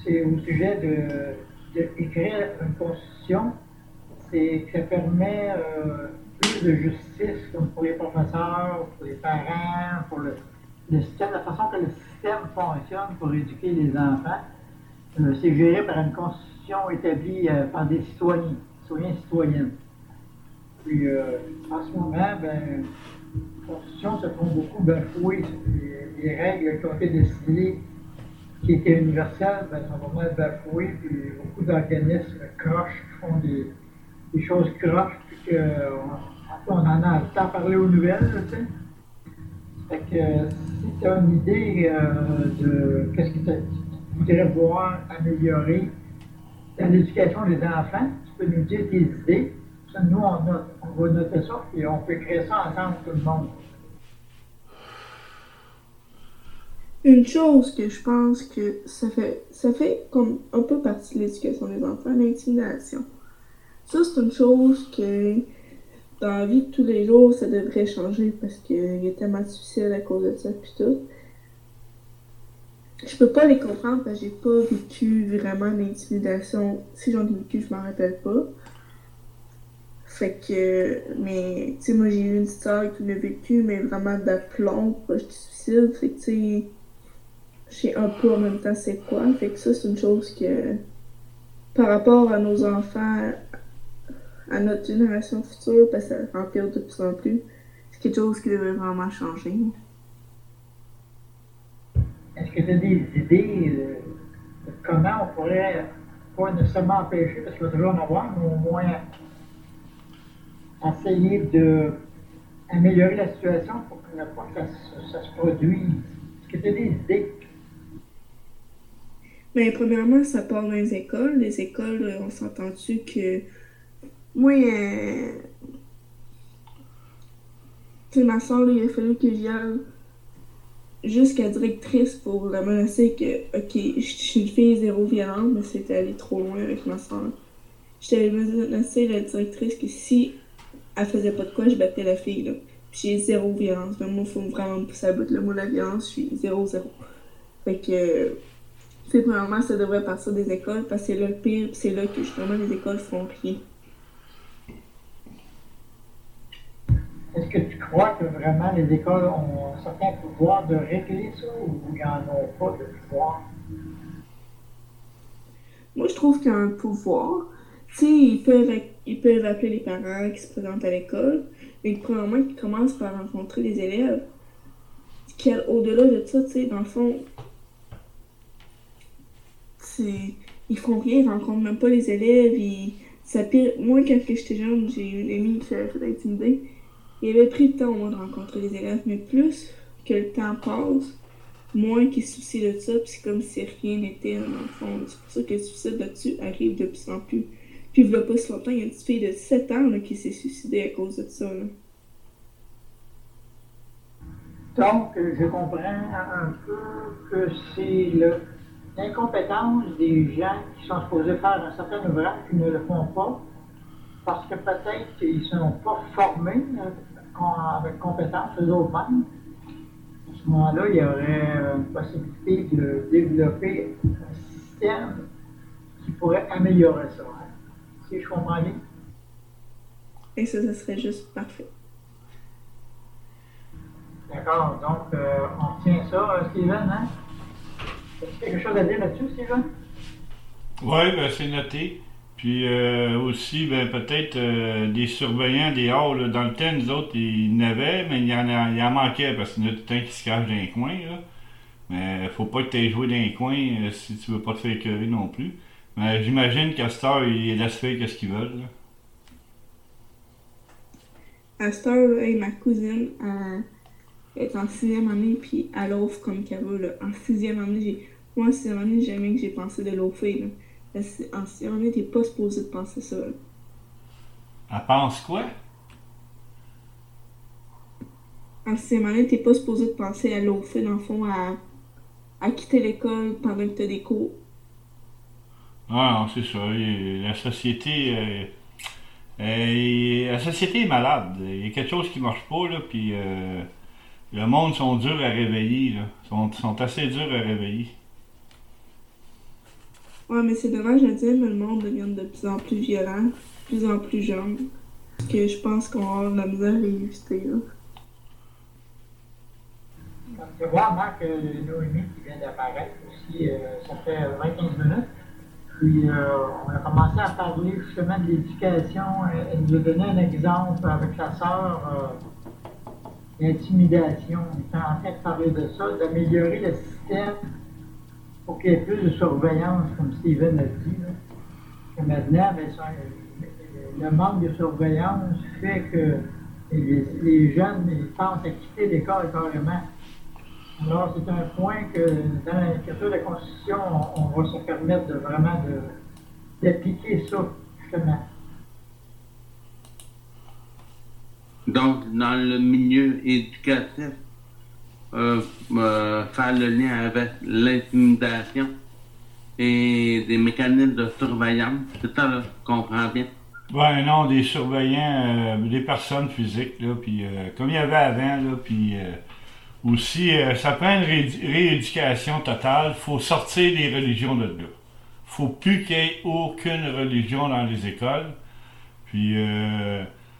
c'est au sujet d'écrire une constitution, c'est que ça permet plus de justice, comme pour les professeurs, pour les parents, pour le système, la façon que le système fonctionne pour éduquer les enfants. C'est géré par une constitution établie par des citoyens, citoyennes. Puis en ce moment, ben, la constitution se font beaucoup bafouer. Les règles qui ont été décidées, qui étaient universelles, ben, sont vraiment bafouées. Puis beaucoup d'organismes croches font des choses croches, puis on en a tant parlé aux nouvelles, tu sais. Fait que si tu as une idée de qu'est-ce que tu voudrais voir améliorer dans l'éducation des enfants, tu peux nous dire tes idées. Ça, nous, on va noter ça, puis on peut créer ça ensemble, tout le monde. Une chose que je pense que ça fait comme un peu partie de l'éducation des enfants, l'intimidation. Ça, c'est une chose que dans la vie de tous les jours, ça devrait changer parce qu'il y a tellement de suicides à cause de ça, puis tout. Je peux pas les comprendre parce que j'ai pas vécu vraiment d'intimidation. Si j'en ai vécu, je m'en rappelle pas. Fait que, mais, tu sais, moi j'ai eu une sœur qui l'a vécu, mais vraiment d'aplomb, proche du suicide. Fait que, tu sais, je sais un peu en même temps c'est quoi. Fait que ça, c'est une chose que, par rapport à nos enfants, à notre génération future, parce que ça empire de plus en plus, c'est quelque chose qui devrait vraiment changer. Est-ce que tu as des idées de comment on pourrait, pas nécessairement empêcher, parce qu'il va toujours en avoir, mais au moins essayer d'améliorer la situation pour que ne pas que ça se produise? Est-ce que tu as des idées? Mais premièrement, ça part dans les écoles. Les écoles, on s'entend-tu que moi, tu sais, ma soeur, il a fallu que j'y aille jusqu'à directrice pour la menacer que, ok, je suis une fille zéro violente, mais c'était aller trop loin avec ma soeur. J'étais menacée la directrice que si elle faisait pas de quoi, je battais la fille, là. Puis j'ai zéro violence. Mais moi, faut vraiment me pousser à bout. Le mot de la violence, je suis zéro zéro. Fait que, c'est premièrement, ça devrait partir des écoles parce que c'est là le pire, puis c'est là que justement les écoles font rien. Est-ce que tu crois que vraiment les écoles ont un certain pouvoir de régler ça ou ils n'en ont pas de pouvoir? Moi, je trouve qu'il y a un pouvoir. Tu sais, ils peuvent appeler les parents qui se présentent à l'école, mais premièrement, ils commencent par rencontrer les élèves. Au-delà de ça, tu sais, dans le fond, ils font rien, ils rencontrent même pas les élèves. Moi, quand j'étais jeune, j'ai eu une amie qui s'avait fait intimider. Il avait pris le temps au moins de rencontrer les élèves, mais plus que le temps passe, moins qu'ils se soucient de ça, puis c'est comme si rien n'était dans le fond. C'est pour ça que le suicide là-dessus arrive de plus en plus. Puis il y a pas si longtemps, il y a une petite fille de 7 ans là, qui s'est suicidée à cause de ça. Là. Donc, je comprends un peu que c'est l'incompétence des gens qui sont supposés faire un certain ouvrage qui ne le font pas parce que peut-être qu'ils ne sont pas formés avec compétence eux mêmes. À ce moment-là, il y aurait une possibilité de développer un système qui pourrait améliorer ça. Hein. Si je comprends bien. Et ça serait juste parfait. D'accord, donc on retient ça, Steven, hein? As-tu quelque chose à dire là-dessus, Steven? Oui, ben, c'est noté. Puis aussi, ben, peut-être des surveillants des halls. Là. Dans le temps, nous autres, il y en avait, mais il en manquait parce qu'il y en a tout le temps qui se cachent dans les coins. Là. Mais faut pas que tu aies joué dans les coins si tu veux pas te faire écœurer non plus. Mais j'imagine qu'à cette heure, ils laissent faire ce qu'ils veulent. Là. À cette heure, hey, ma cousine est en sixième année, puis elle offre comme qu'elle veut. Là. Moi, en sixième année, j'ai jamais que j'ai pensé de l'offrir. Là. En sixième année, t'es pas supposé de penser ça. Là. Elle pense quoi? En sixième année, t'es pas supposé de penser à l'offrir, dans le fond, à quitter l'école pendant que t'as des cours. Ah non, c'est ça. La société est malade. Il y a quelque chose qui marche pas, là, puis le monde sont durs à réveiller, là. Sont assez durs à réveiller. Ouais, mais c'est dommage à dire, mais le monde devient de plus en plus violent, de plus en plus jeune. Que je pense qu'on va avoir de la misère à éviter, là. Comme tu vois, Marc, Noémie qui vient d'apparaître aussi, ça fait 20-15 minutes. Puis on a commencé à parler justement de l'éducation. Elle nous a donné un exemple avec sa sœur, l'intimidation. On était en train de parler de ça, d'améliorer le système pour qu'il y ait plus de surveillance, comme Steven a dit. Là. Que maintenant, ben, le manque de surveillance fait que les jeunes ils pensent à quitter l'école carrément. Alors, c'est un point que dans l'écriture de la Constitution, on va se permettre de vraiment d'appliquer ça, justement. Donc, dans le milieu éducatif, faire le lien avec l'intimidation et des mécanismes de surveillance, c'est ça, là, je comprends bien. Ben non, des surveillants, des personnes physiques, là, puis comme il y avait avant, là, puis aussi, ça prend une rééducation totale. Faut sortir des religions de là. Faut plus qu'il y ait aucune religion dans les écoles. Puis,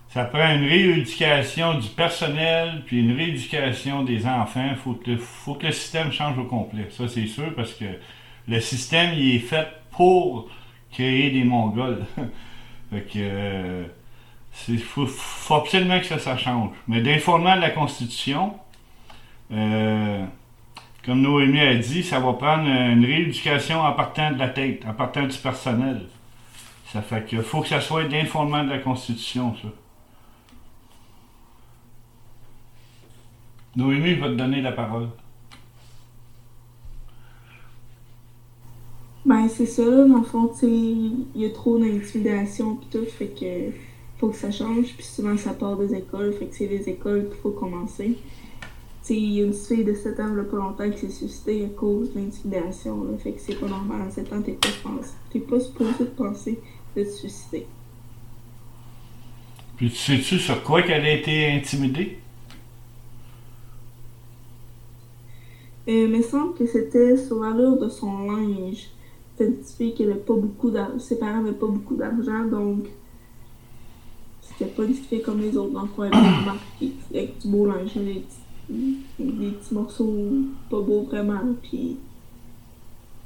ça prend une rééducation du personnel, puis une rééducation des enfants. Faut que le système change au complet. Ça, c'est sûr, parce que le système, il est fait pour créer des Mongols. Fait que, faut absolument que ça change. Mais d'un fondement de la Constitution, comme Noémie a dit, ça va prendre une rééducation en partant de la tête, en partant du personnel. Ça fait que faut que ça soit d'un fondement de la Constitution, ça. Noémie va te donner la parole. Ben, c'est ça, là, dans le fond, tu sais, il y a trop d'intimidation pis tout, fait que faut que ça change, puis souvent ça part des écoles, fait que c'est les écoles qu'il faut commencer. Tu sais, il y a une fille de 7 ans, il n'y a pas longtemps, qui s'est suicidée à cause de l'intimidation, là, fait que c'est pas normal, à 7 ans, t'es pas supposé de penser de te suicider. Puis sais-tu sur quoi qu'elle a été intimidée? Il me semble que c'était sur l'allure de son linge. C'était une petite fille qui avait pas beaucoup d'argent. Ses parents n'avaient pas beaucoup d'argent, donc c'était pas une petite fille comme les autres. Dans le fond, elle avait marqué avec du beau linge, des petits morceaux pas beaux vraiment. Puis,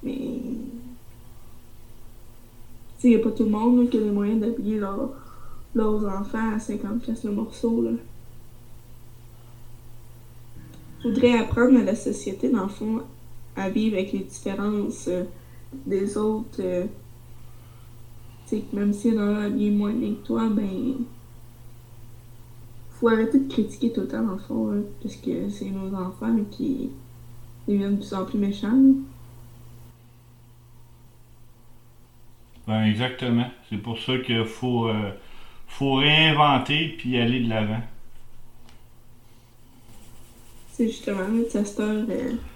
mais tu sais, y a pas tout le monde là, qui a les moyens d'habiller leurs enfants à 50$ le morceau. Là. Faudrait apprendre à la société, dans le fond, à vivre avec les différences des autres. Tu sais, même si on a habillé moins bien que toi, ben. Faut arrêter de critiquer tout le temps, dans le fond, là, parce que c'est nos enfants qui deviennent de plus en plus méchants. Là. Ben exactement. C'est pour ça qu'il faut réinventer puis aller de l'avant. C'est justement, là, à cette heure,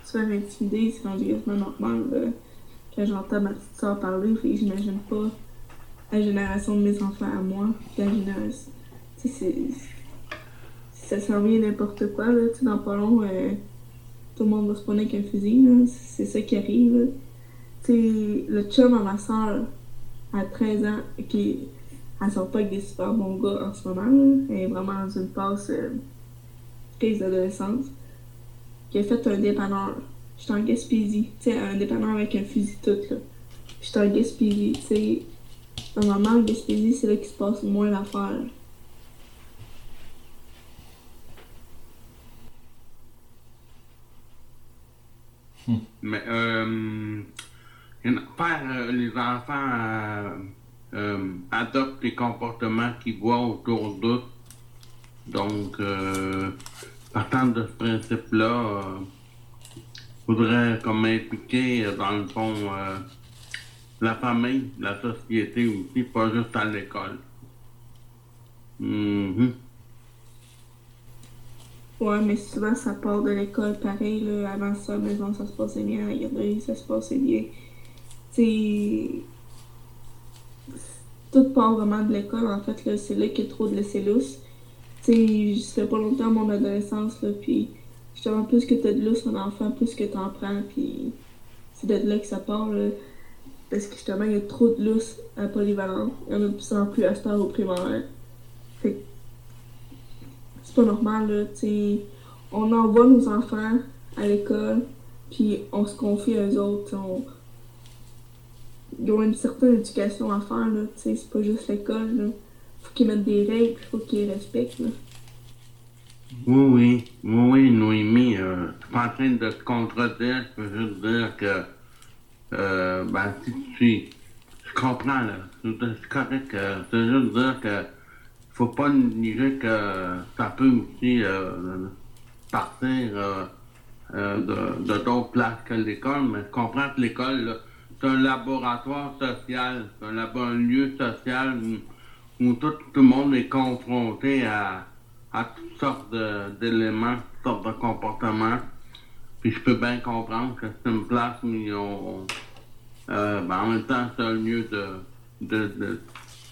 se faire intimider, c'est rendu quasiment normal. Là. Quand j'entends ma petite soeur parler, fait que j'imagine pas la génération de mes enfants à moi, la génération. Tu sais, ça s'en vient n'importe quoi, là, tu sais, dans pas long, tout le monde va se prendre avec un fusil, là, c'est ça qui arrive, là. Tu sais, le chum à ma soeur, à 13 ans, elle sort pas avec des super bons gars en ce moment, là. Elle est vraiment dans une passe crise d'adolescence. Qui a fait un dépanneur. J'étais en Gaspésie, tu sais, un dépanneur avec un fusil tout, là. J'étais en Gaspésie, tu sais. Normalement, en Gaspésie, c'est là qu'il se passe moins d'affaires. Mais, une affaire, les enfants adoptent les comportements qu'ils voient autour d'eux. Donc, partant de ce principe-là, faudrait comme impliquer, dans le fond, la famille, la société aussi, pas juste à l'école. Mm-hmm. Ouais, mais souvent, ça part de l'école pareil, là. Avant ça, à la maison, ça se passait bien. À la garderie, ça se passait bien. Tu sais, tout part vraiment de l'école, en fait, là. C'est là qu'il y a trop de laisser lousse. Tu sais, ça fait pas longtemps mon adolescence, là, puis justement, plus que t'as de lousse un enfant, plus que t'en prends, puis c'est de là que ça part, là. parce que justement, il y a trop de lousse à polyvalente. Il y en a de plus en plus à cette heure au primaire. Fait que c'est pas normal, là, tu sais. On envoie nos enfants à l'école, puis on se confie à eux autres, ils ont une certaine éducation à faire, là, tu sais, c'est pas juste l'école, là. Faut qu'ils mettent des règles, faut qu'ils respectent, là. Oui, Noémie, je suis pas en train de te contredire, je peux juste dire que, si je comprends, là, c'est correct, c'est juste dire que faut pas négliger que ça peut aussi partir de d'autres places que l'école, mais je comprends que l'école, là, c'est un laboratoire social, c'est un lieu social où tout le monde est confronté à toutes sortes d'éléments, toutes sortes de comportements. Puis je peux bien comprendre que c'est une place où ils ont, en même temps, c'est un lieu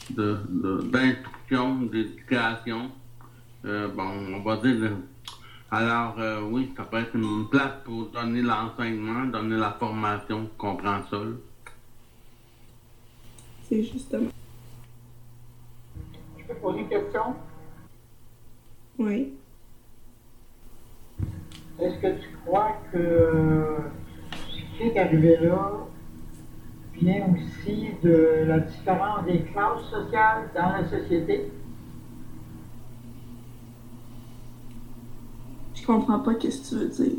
d'instruction, d'éducation. On va dire. Alors, oui, ça peut être une place pour donner l'enseignement, donner la formation, je comprends ça. Là. C'est justement. Je peux poser une question? Oui. Est-ce que tu crois que ce qui est arrivé là vient aussi de la différence des classes sociales dans la société? Je comprends pas qu'est-ce que tu veux dire.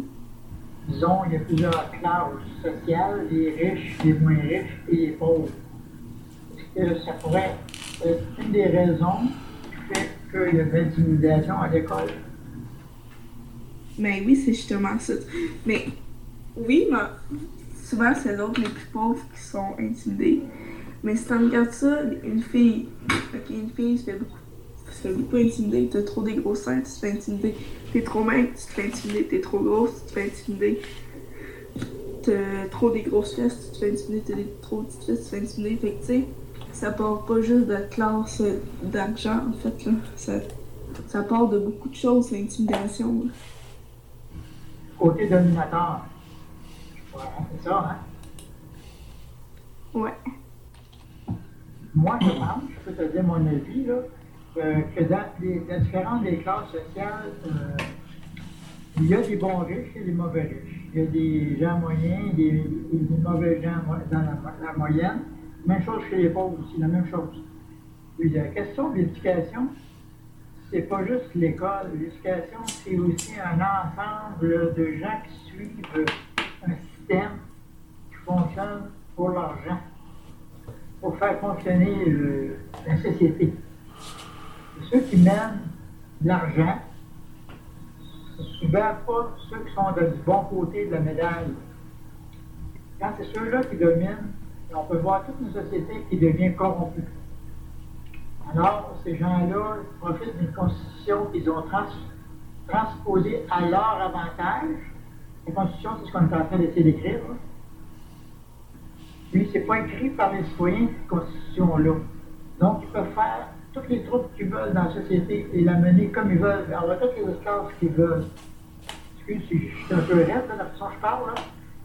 Disons, il y a plusieurs classes sociales, les riches, les moins riches et les pauvres. Est-ce que ça pourrait être une des raisons qui fait qu'il y a de l'intimidation à l'école? Mais oui, c'est justement ça. Mais oui, mais souvent, c'est les autres les plus pauvres qui sont intimidés. Mais si t'en regardes ça, une fille se fait beaucoup intimider. T'as trop des gros seins, tu te fais intimider. T'es trop maigre, tu te fais intimider. T'es trop grosse, tu te fais intimider. T'as trop des grosses fesses, tu te fais intimider. T'as des trop petites fesses, tu te fais intimider. Fait que tu sais, ça part pas juste de classe d'argent, en fait, là. Ça part de beaucoup de choses, l'intimidation, là. Côté dominateur. Ouais, c'est ça, hein? Ouais. Moi, je pense, je peux te dire mon avis, là, que dans la différence des classes sociales, il y a des bons riches et des mauvais riches. Il y a des gens moyens et des mauvais gens dans la moyenne. Même chose chez les pauvres aussi, la même chose. Puis la question de l'éducation, c'est pas juste l'école. L'éducation, c'est aussi un ensemble de gens qui suivent un système qui fonctionne pour l'argent, pour faire fonctionner la société. Et ceux qui mènent de l'argent, c'est souvent pas ceux qui sont du bon côté de la médaille. Quand c'est ceux-là qui dominent, on peut voir toute une société qui devient corrompue. Alors, ces gens-là profitent d'une constitution qu'ils ont transposée à leur avantage. La constitution, c'est ce qu'on est en train d'essayer d'écrire. Hein. Puis, c'est pas écrit par les citoyens, cette constitution-là. Donc, ils peuvent faire toutes les troubles qu'ils veulent dans la société et la mener comme ils veulent, avoir toutes les esclaves qu'ils veulent. Excuse, je suis un peu raide, là, la façon dont je parle, là.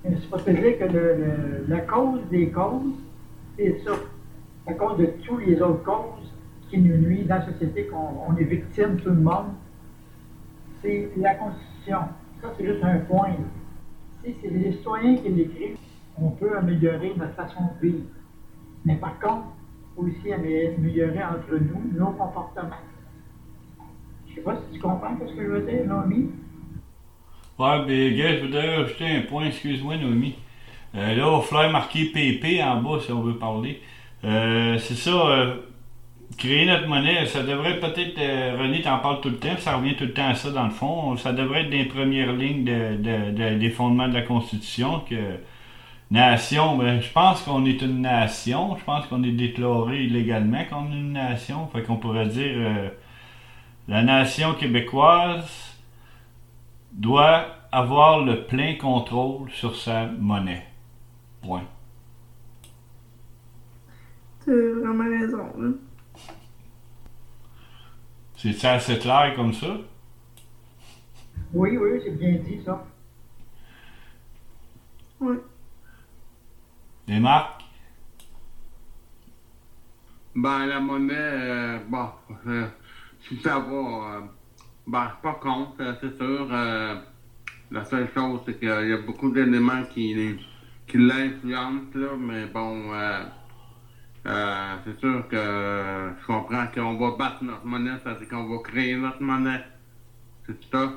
Mais c'est pas te dire que la cause des causes, c'est ça. À cause de toutes les autres causes qui nous nuisent dans la société, qu'on est victime, tout le monde, c'est la Constitution. Ça, c'est juste un point. Si c'est les citoyens qui l'écrivent, on peut améliorer notre façon de vivre. Mais par contre, il faut aussi améliorer entre nous nos comportements. Je sais pas si tu comprends ce que je veux dire, Noémie? Ouais, mais gars, je voudrais rajouter un point, excuse-moi, Noémie. Là, il va falloir marquer PP en bas si on veut parler. C'est ça, créer notre monnaie, ça devrait peut-être, René t'en parle tout le temps, ça revient tout le temps à ça dans le fond, ça devrait être des premières lignes des fondements de la Constitution, que nation, ben, je pense qu'on est une nation, je pense qu'on est déclaré légalement qu'on est une nation, fait qu'on pourrait dire la nation québécoise doit avoir le plein contrôle sur sa monnaie. Point. T'as vraiment raison, là. C'est assez clair comme ça? Oui, c'est bien dit, ça. Ouais. Des marques? Ben, la monnaie, si ça va, ben, je suis pas contre, c'est sûr. La seule chose, c'est qu'il y a beaucoup d'éléments qui l'influencent, là, mais bon, c'est sûr que je comprends qu'on va battre notre monnaie, ça veut dire qu'on va créer notre monnaie. C'est ça?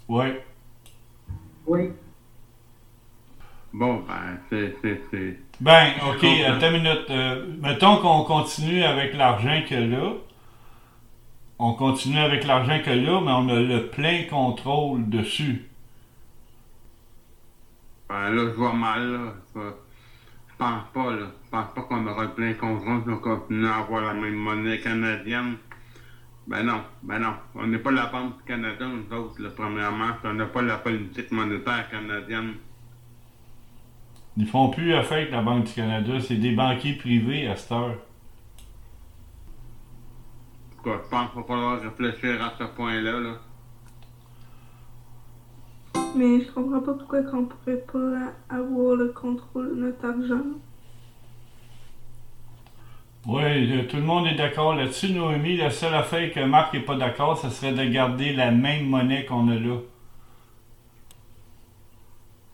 Oui. Oui. Bon, ben, c'est... Ben, OK, Je comprends. attends une minute. Mettons qu'on continue avec l'argent que là. On continue avec l'argent que là, mais on a le plein contrôle dessus. Ben, là, je vois mal, là. Je pense pas, là. Je pense pas qu'on aura le plein contrôle si on continue à avoir la même monnaie canadienne. Ben non. On n'est pas la Banque du Canada, nous autres, là, premièrement. Puis on n'a pas la politique monétaire canadienne. Ils font plus affaire avec la Banque du Canada, c'est des banquiers privés à cette heure. En tout cas, je pense qu'il va falloir réfléchir à ce point-là, là. Mais je comprends pas pourquoi qu'on pourrait pas avoir le contrôle de notre argent. Oui, tout le monde est d'accord là-dessus, Noémie. La seule affaire que Marc n'est pas d'accord, ce serait de garder la même monnaie qu'on a là.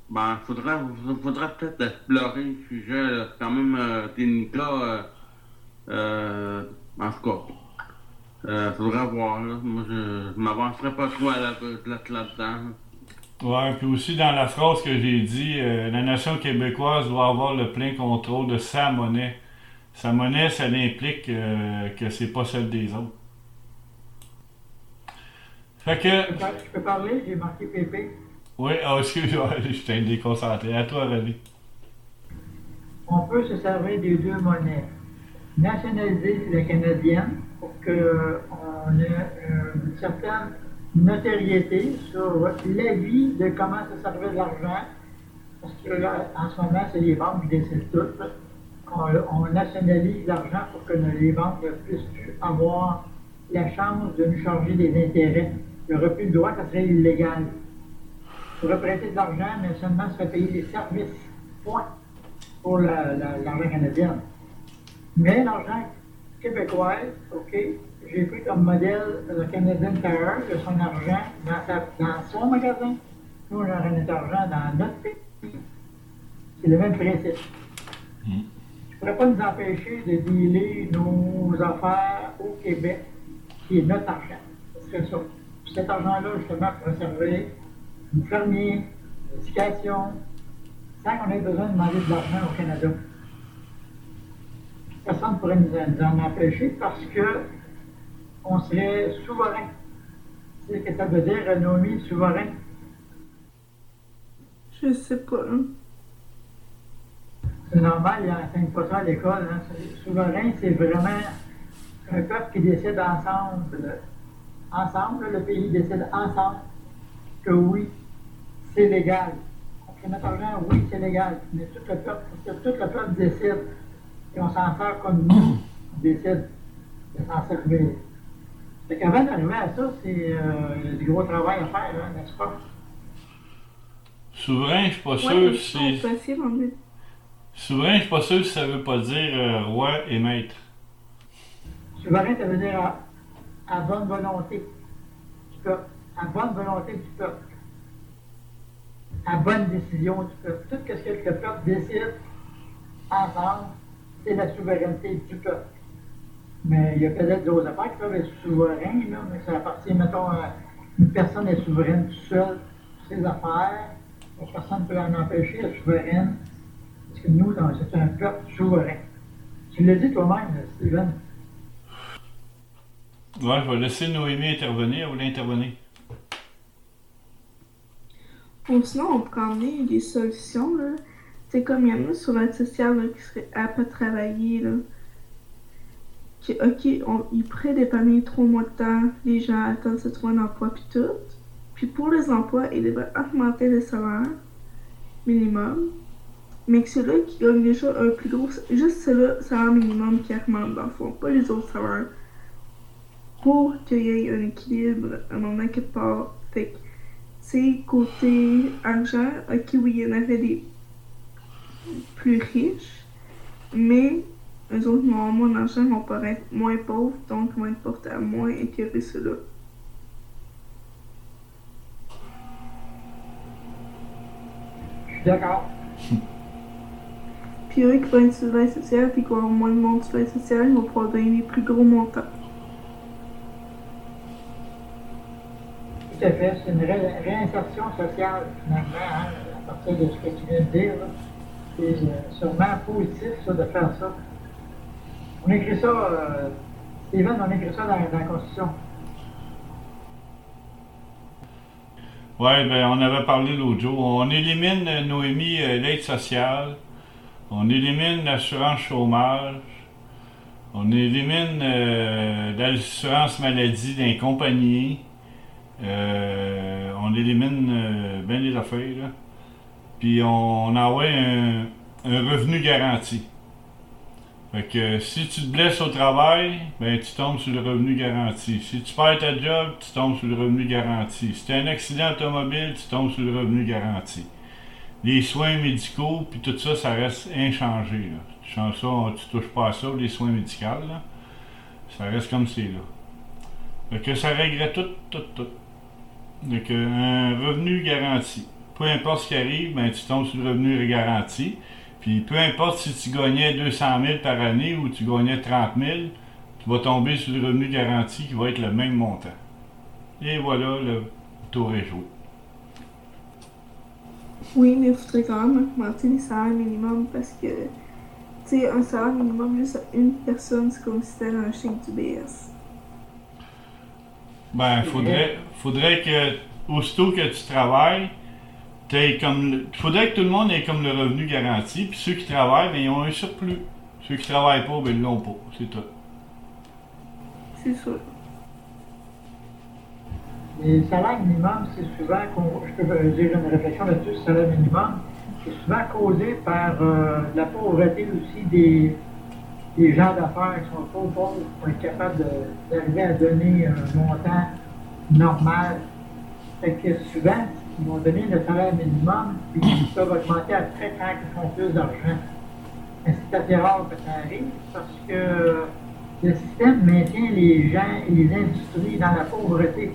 Ben, faudrait peut-être explorer le sujet, là. C'est quand même délicat, en tout cas. Faudrait voir, là. Moi, je m'avancerai pas trop à là-dedans. Ouais, puis aussi dans la phrase que j'ai dit, la nation québécoise doit avoir le plein contrôle de sa monnaie. Sa monnaie, ça implique que c'est pas celle des autres. Fait que, Je peux parler, j'ai marqué PP. oui, excuse-moi, je t'ai déconcentré. À toi, René. On peut se servir des deux monnaies. Nationaliser la canadienne pour qu'on ait une certaine notoriété sur l'avis de comment se servir de l'argent. Parce que là, en ce moment, c'est les banques qui décident tout. On nationalise l'argent pour que les banques ne puissent plus avoir la chance de nous charger des intérêts. Il n'y aurait plus le droit, ça serait illégal. Il faudrait prêter de l'argent, mais seulement se faire payer les services. Point. Pour l'argent canadien. Mais l'argent québécois, OK, j'ai pris comme modèle le Canadian Tire, de son argent dans son magasin. Nous, on a notre argent dans notre pays. C'est le même principe. Je ne pourrais pas nous empêcher de dealer nos affaires au Québec, qui est notre argent. Ce serait ça. Puis cet argent-là, justement, pourrait servir une fermier, l'éducation, sans qu'on ait besoin de demander de l'argent au Canada. Personne ne pourrait nous en empêcher parce que on serait souverain. C'est ce que ça veut dire, Noémie, souverain. Je sais pas. Hein. C'est normal, il n'enseigne pas ça à l'école. Hein. Souverain, c'est vraiment un peuple qui décide ensemble. Ensemble, le pays décide ensemble que oui, c'est légal. Donc, notre argent, oui, c'est légal. Mais tout le peuple décide. Et on s'en sert comme nous, on décide de s'en servir. Fait qu'avant d'arriver à ça, c'est du gros travail à faire, hein, n'est-ce pas? Souverain, je suis pas sûr Ouais, si. c'est facile en fait. Souverain, je suis pas sûr si ça veut pas dire roi et maître. Souverain, ça veut dire à bonne volonté du peuple. À bonne volonté du peuple. À bonne décision du peuple. Tout ce que le peuple décide ensemble, c'est la souveraineté du peuple. Mais il y a peut-être d'autres affaires qui peuvent être souverains, là, mais ça appartient, mettons, à une personne est souveraine toute seule sur ses affaires. Personne ne peut en empêcher, elle est souveraine. Parce que nous, c'est un peuple souverain. Tu l'as dit toi-même, Steven. Ouais, je vais laisser Noémie intervenir. Vous voulez intervenir? Bon, sinon, on peut emmener des solutions, là. C'est comme il y en a sur l'aide sociale là, qui seraient aptes à travailler, là. OK, ils pourraient dépanner 3 mois de temps, les gens attendent de se trouver un emploi puis tout. Puis pour les emplois, ils devraient augmenter le salaire minimum. Mais que ceux-là qui gagnent déjà un plus gros... Juste ceux-là, salaire minimum qui augmente dans le fond, pas les autres salaires. Pour qu'il y ait un équilibre à un moment quelque part. Fait que, tu sais, côté argent, OK, oui, il y en avait des plus riches, mais eux autres vont avoir moins d'argent, vont paraître moins pauvres, donc vont être portés à moins écœurer ceux-là. Je suis d'accord. Puis eux qui vont être sur l'aide sociale, puis qui vont avoir moins de monde sur l'aide sociale, ils vont pouvoir donner des plus gros montants. Tout à fait. C'est une réinsertion sociale, finalement, hein, à partir de ce que tu viens de dire. Là. C'est sûrement positif, ça, de faire ça. On écrit ça, Steven, on écrit ça dans la Constitution. Ouais, ben on avait parlé l'autre jour. On élimine, Noémie, l'aide sociale. On élimine l'assurance chômage. On élimine l'assurance maladie d'un compagnie. On élimine bien des affaires, là. Puis on envoie un revenu garanti. Fait que si tu te blesses au travail, ben tu tombes sur le revenu garanti. Si tu perds ta job, tu tombes sur le revenu garanti. Si tu as un accident automobile, tu tombes sur le revenu garanti. Les soins médicaux, puis tout ça, ça reste inchangé. Là. Tu changes ça, tu touches pas à ça, les soins médicaux, là. Ça reste comme c'est là. Fait que ça réglerait tout. Donc un revenu garanti. Peu importe ce qui arrive, ben, tu tombes sur le revenu garanti. Puis peu importe si tu gagnais 200 000 par année ou tu gagnais 30 000, tu vas tomber sur le revenu garanti qui va être le même montant. Et voilà, le tour est joué. Oui, mais il faudrait quand même augmenter les salaires minimums parce que, tu sais, un salaire minimum juste à une personne, c'est comme si c'était un chèque du BS. Ben, faudrait que, aussitôt que tu travailles, faudrait que tout le monde ait comme le revenu garanti, puis ceux qui travaillent, ben, ils ont un surplus. Ceux qui travaillent pas, ben, ils l'ont pas. C'est tout. C'est ça. Les salaires minimums, c'est souvent, je peux dire une réflexion là-dessus, le salaire minimum, c'est souvent causé par la pauvreté aussi des gens d'affaires qui sont trop pauvres pour être capables d'arriver à donner un montant normal. Fait que souvent, ils vont donner le salaire minimum, puis ils peuvent augmenter après quand ils font plus d'argent. Mais c'est assez rare que ça arrive parce que le système maintient les gens et les industries dans la pauvreté.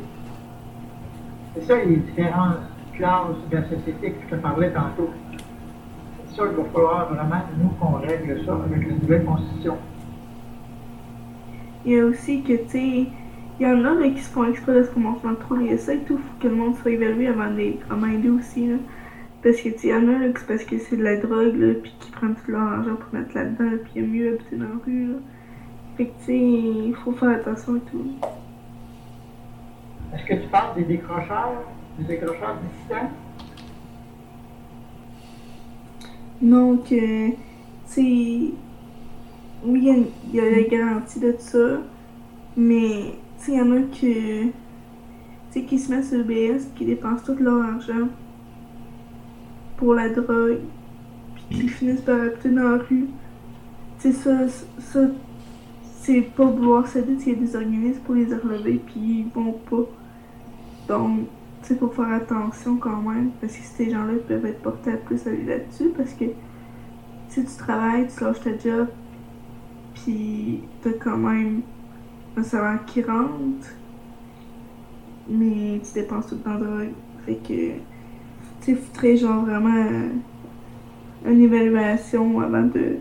C'est ça les différentes classes de la société que je te parlais tantôt. C'est ça qu'il va falloir vraiment, nous, qu'on règle ça avec la nouvelle constitution. Il y a aussi que, tu sais, il y en a là, qui se font exprès de se commencer dans trop les essais et tout, faut que le monde soit évalué avant d'aider aussi, là. Parce que, tu sais, il y en a là, c'est parce que c'est de la drogue, là, pis qui prennent tout leur argent pour mettre là-dedans, pis il y a mieux habiter dans la rue, là. Fait que, tu sais, il faut faire attention et tout. Est-ce que tu parles des décrocheurs dissidents? Donc, tu sais, oui, il y a la garantie de tout ça, mais, tu sais, il y en a qui se mettent sur le BS, qui dépensent tout leur argent pour la drogue, puis qui finissent par habiter dans la rue. Tu sais, ça, c'est pas vouloir s'aider, il y a des organismes pour les relever, puis ils vont pas. Donc, tu sais, faut faire attention quand même, parce que ces gens-là peuvent être portés à plus aller là-dessus, parce que si tu travailles, tu lâches ta job, puis t'as quand même un salaire qui rentre, mais tu dépenses tout le temps de drogue. Fait que, tu sais, faudrait genre vraiment une évaluation avant de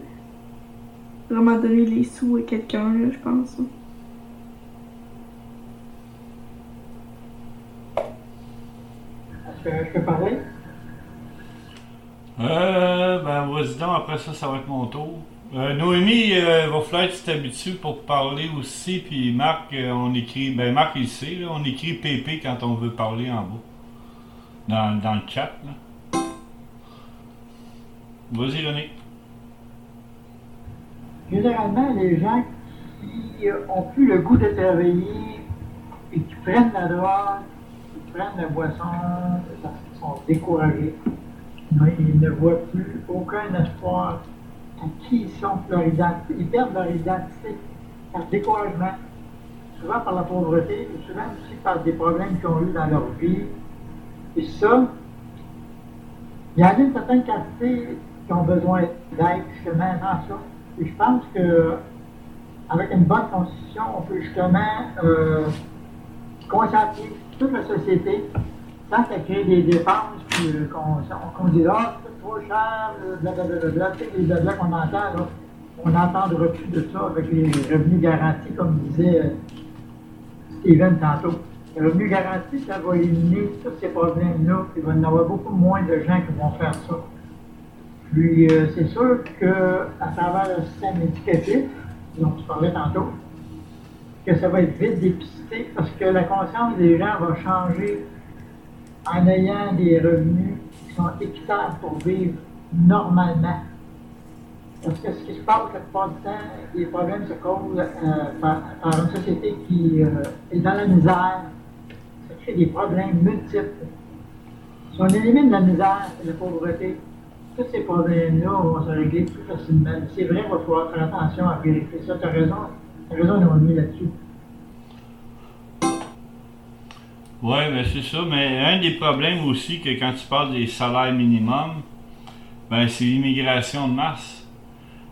vraiment donner les sous à quelqu'un, là, je pense. Est-ce que je peux parler? Ben, vas-y donc, après ça, ça va être mon tour. Noémie, va falloir que tu t'habitues pour parler aussi, puis Marc, on écrit, ben Marc il sait, là, on écrit PP quand on veut parler en bas, dans le chat, là. Vas-y, René. Généralement, les gens qui ont plus le goût de travailler et qui prennent la drogue, qui prennent la boisson, parce qu'ils sont découragés, ils ne voient plus aucun espoir à qui ils sont, leur identité. Ils perdent leur identité par découragement, souvent par la pauvreté, mais souvent aussi par des problèmes qu'ils ont eu dans leur vie. Et ça, il y en a une certaine quantité qui ont besoin d'aide, justement, dans ça. Et je pense que avec une bonne constitution, on peut justement conscientiser toute la société sans qu'elle crée des dépenses, puis qu'on dise ah, c'est trop cher, blablabla, tu sais, les blabla qu'on entend, là, on n'entendra plus de ça avec les revenus garantis, comme disait Steven tantôt. Le revenu garanti, ça va éliminer tous ces problèmes-là, puis il va y en avoir beaucoup moins de gens qui vont faire ça. Puis c'est sûr qu'à travers le système éducatif, dont tu parlais tantôt, que ça va être vite dépisté parce que la conscience des gens va changer en ayant des revenus qui sont équitables pour vivre normalement. Parce que ce qui se passe la plupart du temps, les problèmes se causent par une société qui est dans la misère. Ça crée des problèmes multiples. Si on élimine la misère et la pauvreté, tous ces problèmes-là vont se régler plus facilement. C'est vrai, il va falloir faire attention à vérifier ça. Tu as raison, Noémie, là-dessus. Oui, mais c'est ça. Mais un des problèmes aussi, que quand tu parles des salaires minimums, ben c'est l'immigration de masse.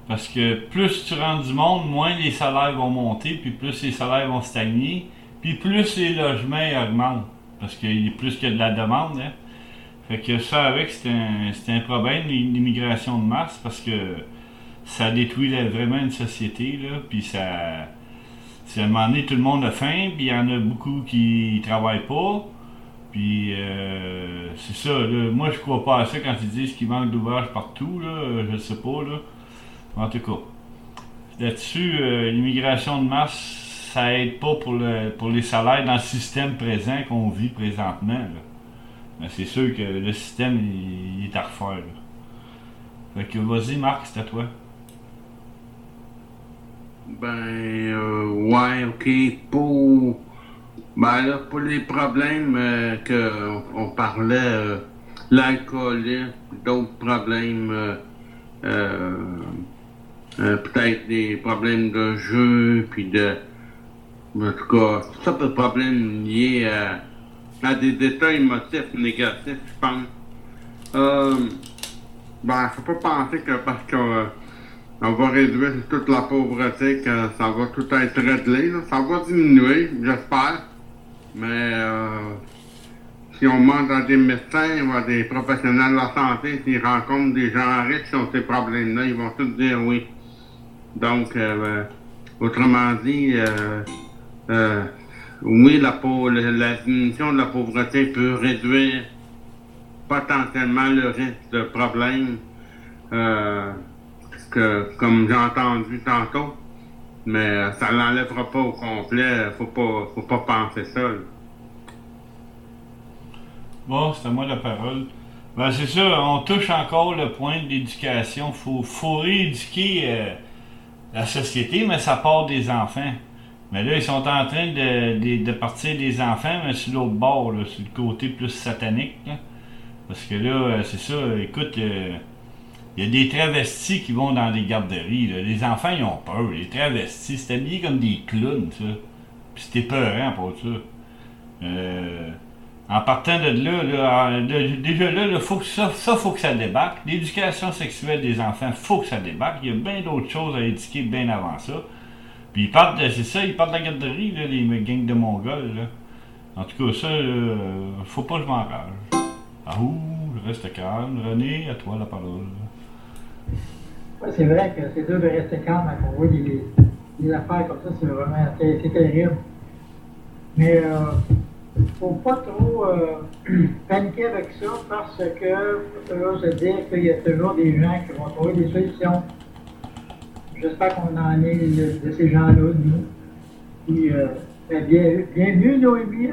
Parce que plus tu rends du monde, moins les salaires vont monter, puis plus les salaires vont stagner, puis plus les logements augmentent. Parce qu'il y a plus que de la demande, hein. Fait que ça avec, c'est un problème, l'immigration de masse, parce que ça détruit vraiment une société, là, puis ça... Si à un moment donné, tout le monde a faim, puis il y en a beaucoup qui travaillent pas, puis c'est ça, là, moi je crois pas à ça quand ils disent qu'il manque d'ouvrage partout, là, je sais pas, là. En tout cas, là-dessus, l'immigration de masse, ça aide pas pour les salaires dans le système présent qu'on vit présentement, là. Mais c'est sûr que le système, il est à refaire, là. Fait que vas-y, Marc, c'est à toi. Ouais, ok. Pour les problèmes qu'on parlait, l'alcoolisme, d'autres problèmes, peut-être des problèmes de jeu, puis en tout cas, ça peut être des problèmes liés à des états émotifs négatifs, je pense. Faut pas penser que parce qu'on va réduire toute la pauvreté que ça va tout être réglé, là. Ça va diminuer, j'espère. Mais si on demande à des médecins ou à des professionnels de la santé, s'ils rencontrent des gens riches qui ont ces problèmes-là, ils vont tous dire oui. Donc, autrement dit, oui, la diminution de la pauvreté peut réduire potentiellement le risque de problèmes, comme j'ai entendu tantôt, mais ça ne l'enlèvera pas au complet. Faut pas penser ça, là. Bon, c'est à moi la parole. Ben c'est ça, on touche encore le point de l'éducation. Faut rééduquer la société, mais ça part des enfants. Mais là, ils sont en train de partir des enfants, mais sur l'autre bord, là, sur le côté plus satanique, là. Parce que là, c'est ça, écoute, il y a des travestis qui vont dans les garderies, là. Les enfants, ils ont peur. Les travestis, c'est habillé comme des clowns, ça. Puis c'était peurant pour ça. En partant de là, déjà là, faut que faut que ça débarque. L'éducation sexuelle des enfants, faut que ça débarque. Il y a bien d'autres choses à éduquer bien avant ça. Puis ils partent de la garderie, là, les gangs de Mongols, là. En tout cas, ça, faut pas que je m'enrage. Ah ouh, je reste calme. René, à toi la parole. Ouais, c'est vrai que c'est dur de rester calme quand on voit des affaires comme ça, c'est terrible. Mais faut pas trop paniquer avec ça parce que faut se dire qu'il y a toujours des gens qui vont trouver des solutions. J'espère qu'on en est de ces gens-là, nous. Puis, bienvenue, Noémie,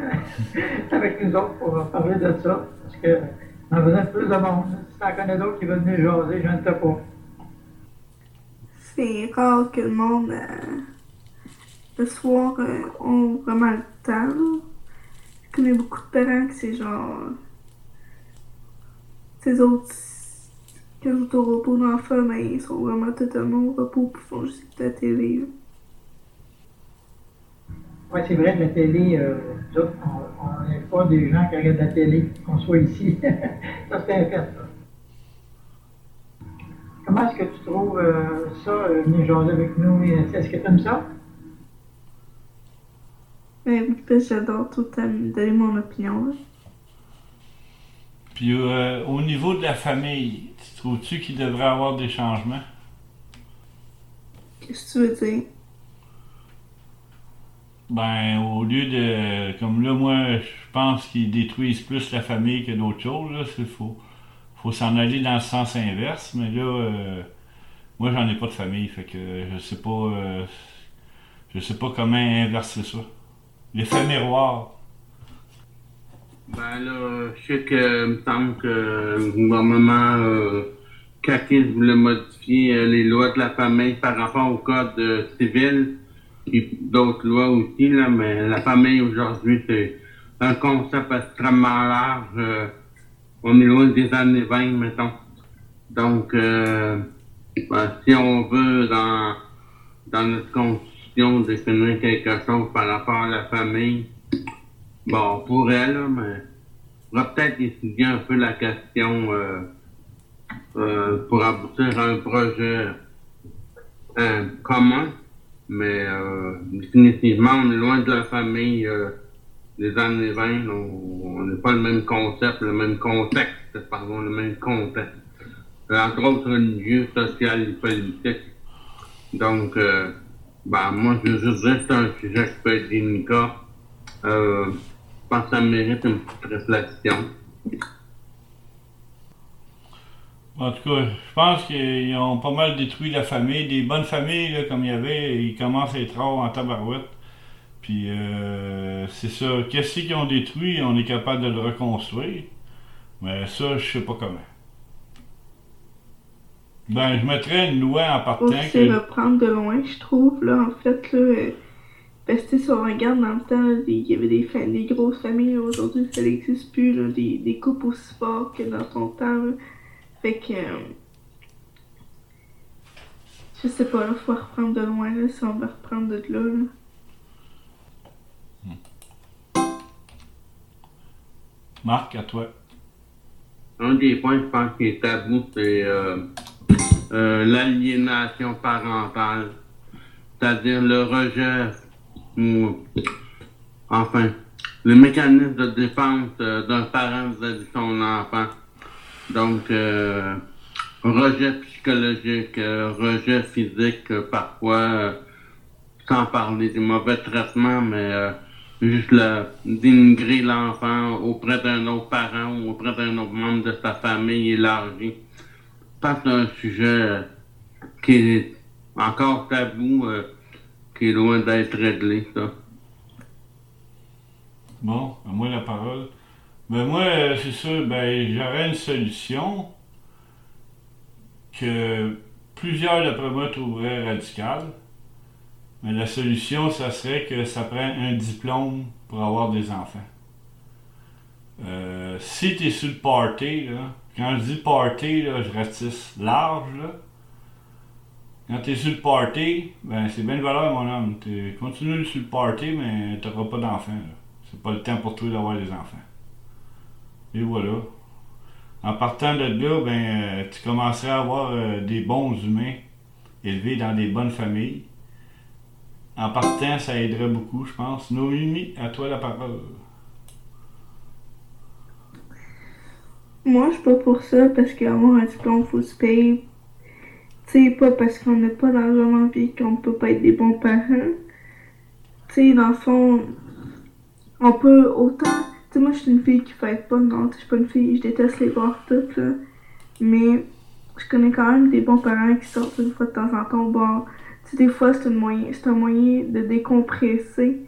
avec nous autres pour parler de ça. Parce qu'on a besoin de plus de monde. Si t'en connais d'autres qui veulent venir jaser, je ne sais pas. C'est rare que le monde, le soir, ont vraiment le temps, là. Je connais beaucoup de parents qui c'est genre... Ces autres, quand ils sont au repos d'enfants, mais ils sont vraiment totalement au repos et font juste écouter la télé, là. Oui, c'est vrai que la télé, nous autres, on n'est pas des gens qui regardent la télé, qu'on soit ici. Ça, c'est un fait, ça. comment est-ce que tu trouves ça, venir jaser avec nous? Est-ce que tu aimes ça? Ben oui, parce que j'adore tout le temps donner mon opinion. Là. Puis au niveau de la famille, tu trouves-tu qu'il devrait y avoir des changements? Qu'est-ce que tu veux dire? Ben, au lieu de... Comme là, moi, je pense qu'ils détruisent plus la famille que d'autres choses, là. Faut s'en aller dans le sens inverse, mais là, moi, j'en ai pas de famille, fait que je sais pas comment inverser ça. L'effet miroir. Ben là, je sais que, il me semble que le gouvernement caquiste voulait modifier les lois de la famille par rapport au code civil, puis d'autres lois aussi, là, mais la famille aujourd'hui, c'est un concept extrêmement large. On est loin des années 20, mettons. Donc, si on veut, dans notre constitution, définir quelque chose par rapport à la famille, bon, on pourrait, là, mais on va peut-être étudier un peu la question pour aboutir à un projet commun, mais définitivement, on est loin de la famille des années 20. On n'est pas le même concept, le même contexte, pardon, le même contexte. Entre autres religieux, social et politique. Donc, moi, je veux juste dire que c'est un sujet qui peut être délicat. Je pense que ça mérite une petite réflexion. En tout cas, je pense qu'ils ont pas mal détruit la famille. Des bonnes familles, là, comme il y avait, ils commencent à être rares en tabarouette. Puis, c'est ça. Qu'est-ce qu'ils ont détruit, on est capable de le reconstruire. Mais ça, je sais pas comment. Ben, je mettrais une loi en partant Faut se reprendre de loin, je trouve, là, en fait, là. Parce que si on regarde dans le temps, là, il y avait des grosses familles, là, aujourd'hui, ça n'existe plus, là, des couples aussi forts que dans son temps, là. Fait que... je sais pas, là, faut reprendre de loin, là, si on veut reprendre de là, là. Marc, à toi. Un des points, je pense, qui est tabou, c'est l'aliénation parentale. C'est-à-dire le rejet, ou enfin, le mécanisme de défense d'un parent vis-à-vis de son enfant. Donc, rejet psychologique, rejet physique, parfois, sans parler des mauvais traitements, mais juste dénigrer l'enfant auprès d'un autre parent ou auprès d'un autre membre de sa famille élargie. Je pense que c'est un sujet qui est encore tabou, qui est loin d'être réglé, ça. Bon, à moi la parole. Ben moi, c'est sûr, ben j'aurais une solution que plusieurs, d'après moi, trouveraient radicale. Mais la solution, ça serait que ça prend un diplôme pour avoir des enfants. Si t'es sur le party, là, quand je dis party, là, je ratisse large, là. Quand t'es sur le party, ben c'est bien de valeur, mon homme. Continue sur le party, mais t'auras pas d'enfants, là. C'est pas le temps pour toi d'avoir des enfants. Et voilà. En partant de là, ben, tu commencerais à avoir des bons humains élevés dans des bonnes familles. En partant, ça aiderait beaucoup, je pense. Noémie, à toi la parole. Moi, je suis pas pour ça, parce qu'avoir un diplôme, faut se payer. Tu sais, pas parce qu'on n'a pas d'argent dans la vie qu'on peut pas être des bons parents. Tu sais, dans le fond, on peut autant... Tu sais, moi, je suis une fille qui fête pas, non, je suis pas une fille, je déteste les bars toutes, là. Mais je connais quand même des bons parents qui sortent une fois de temps en temps au bar. Tu sais, des fois, c'est un moyen de décompresser.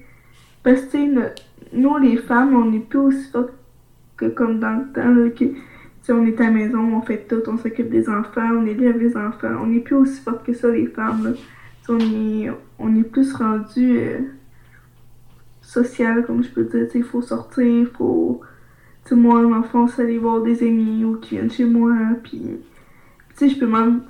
Parce que, tu sais, nous, les femmes, on n'est plus aussi fortes que comme dans le temps, là, que... Si on est à la maison, on fait tout, on s'occupe des enfants, on élève les enfants. On n'est plus aussi fortes que ça, les femmes. Là. On est plus rendu social, comme je peux dire. Il faut sortir, il faut... moi, en enfance, aller voir des amis ou qui viennent chez moi. Puis, je peux même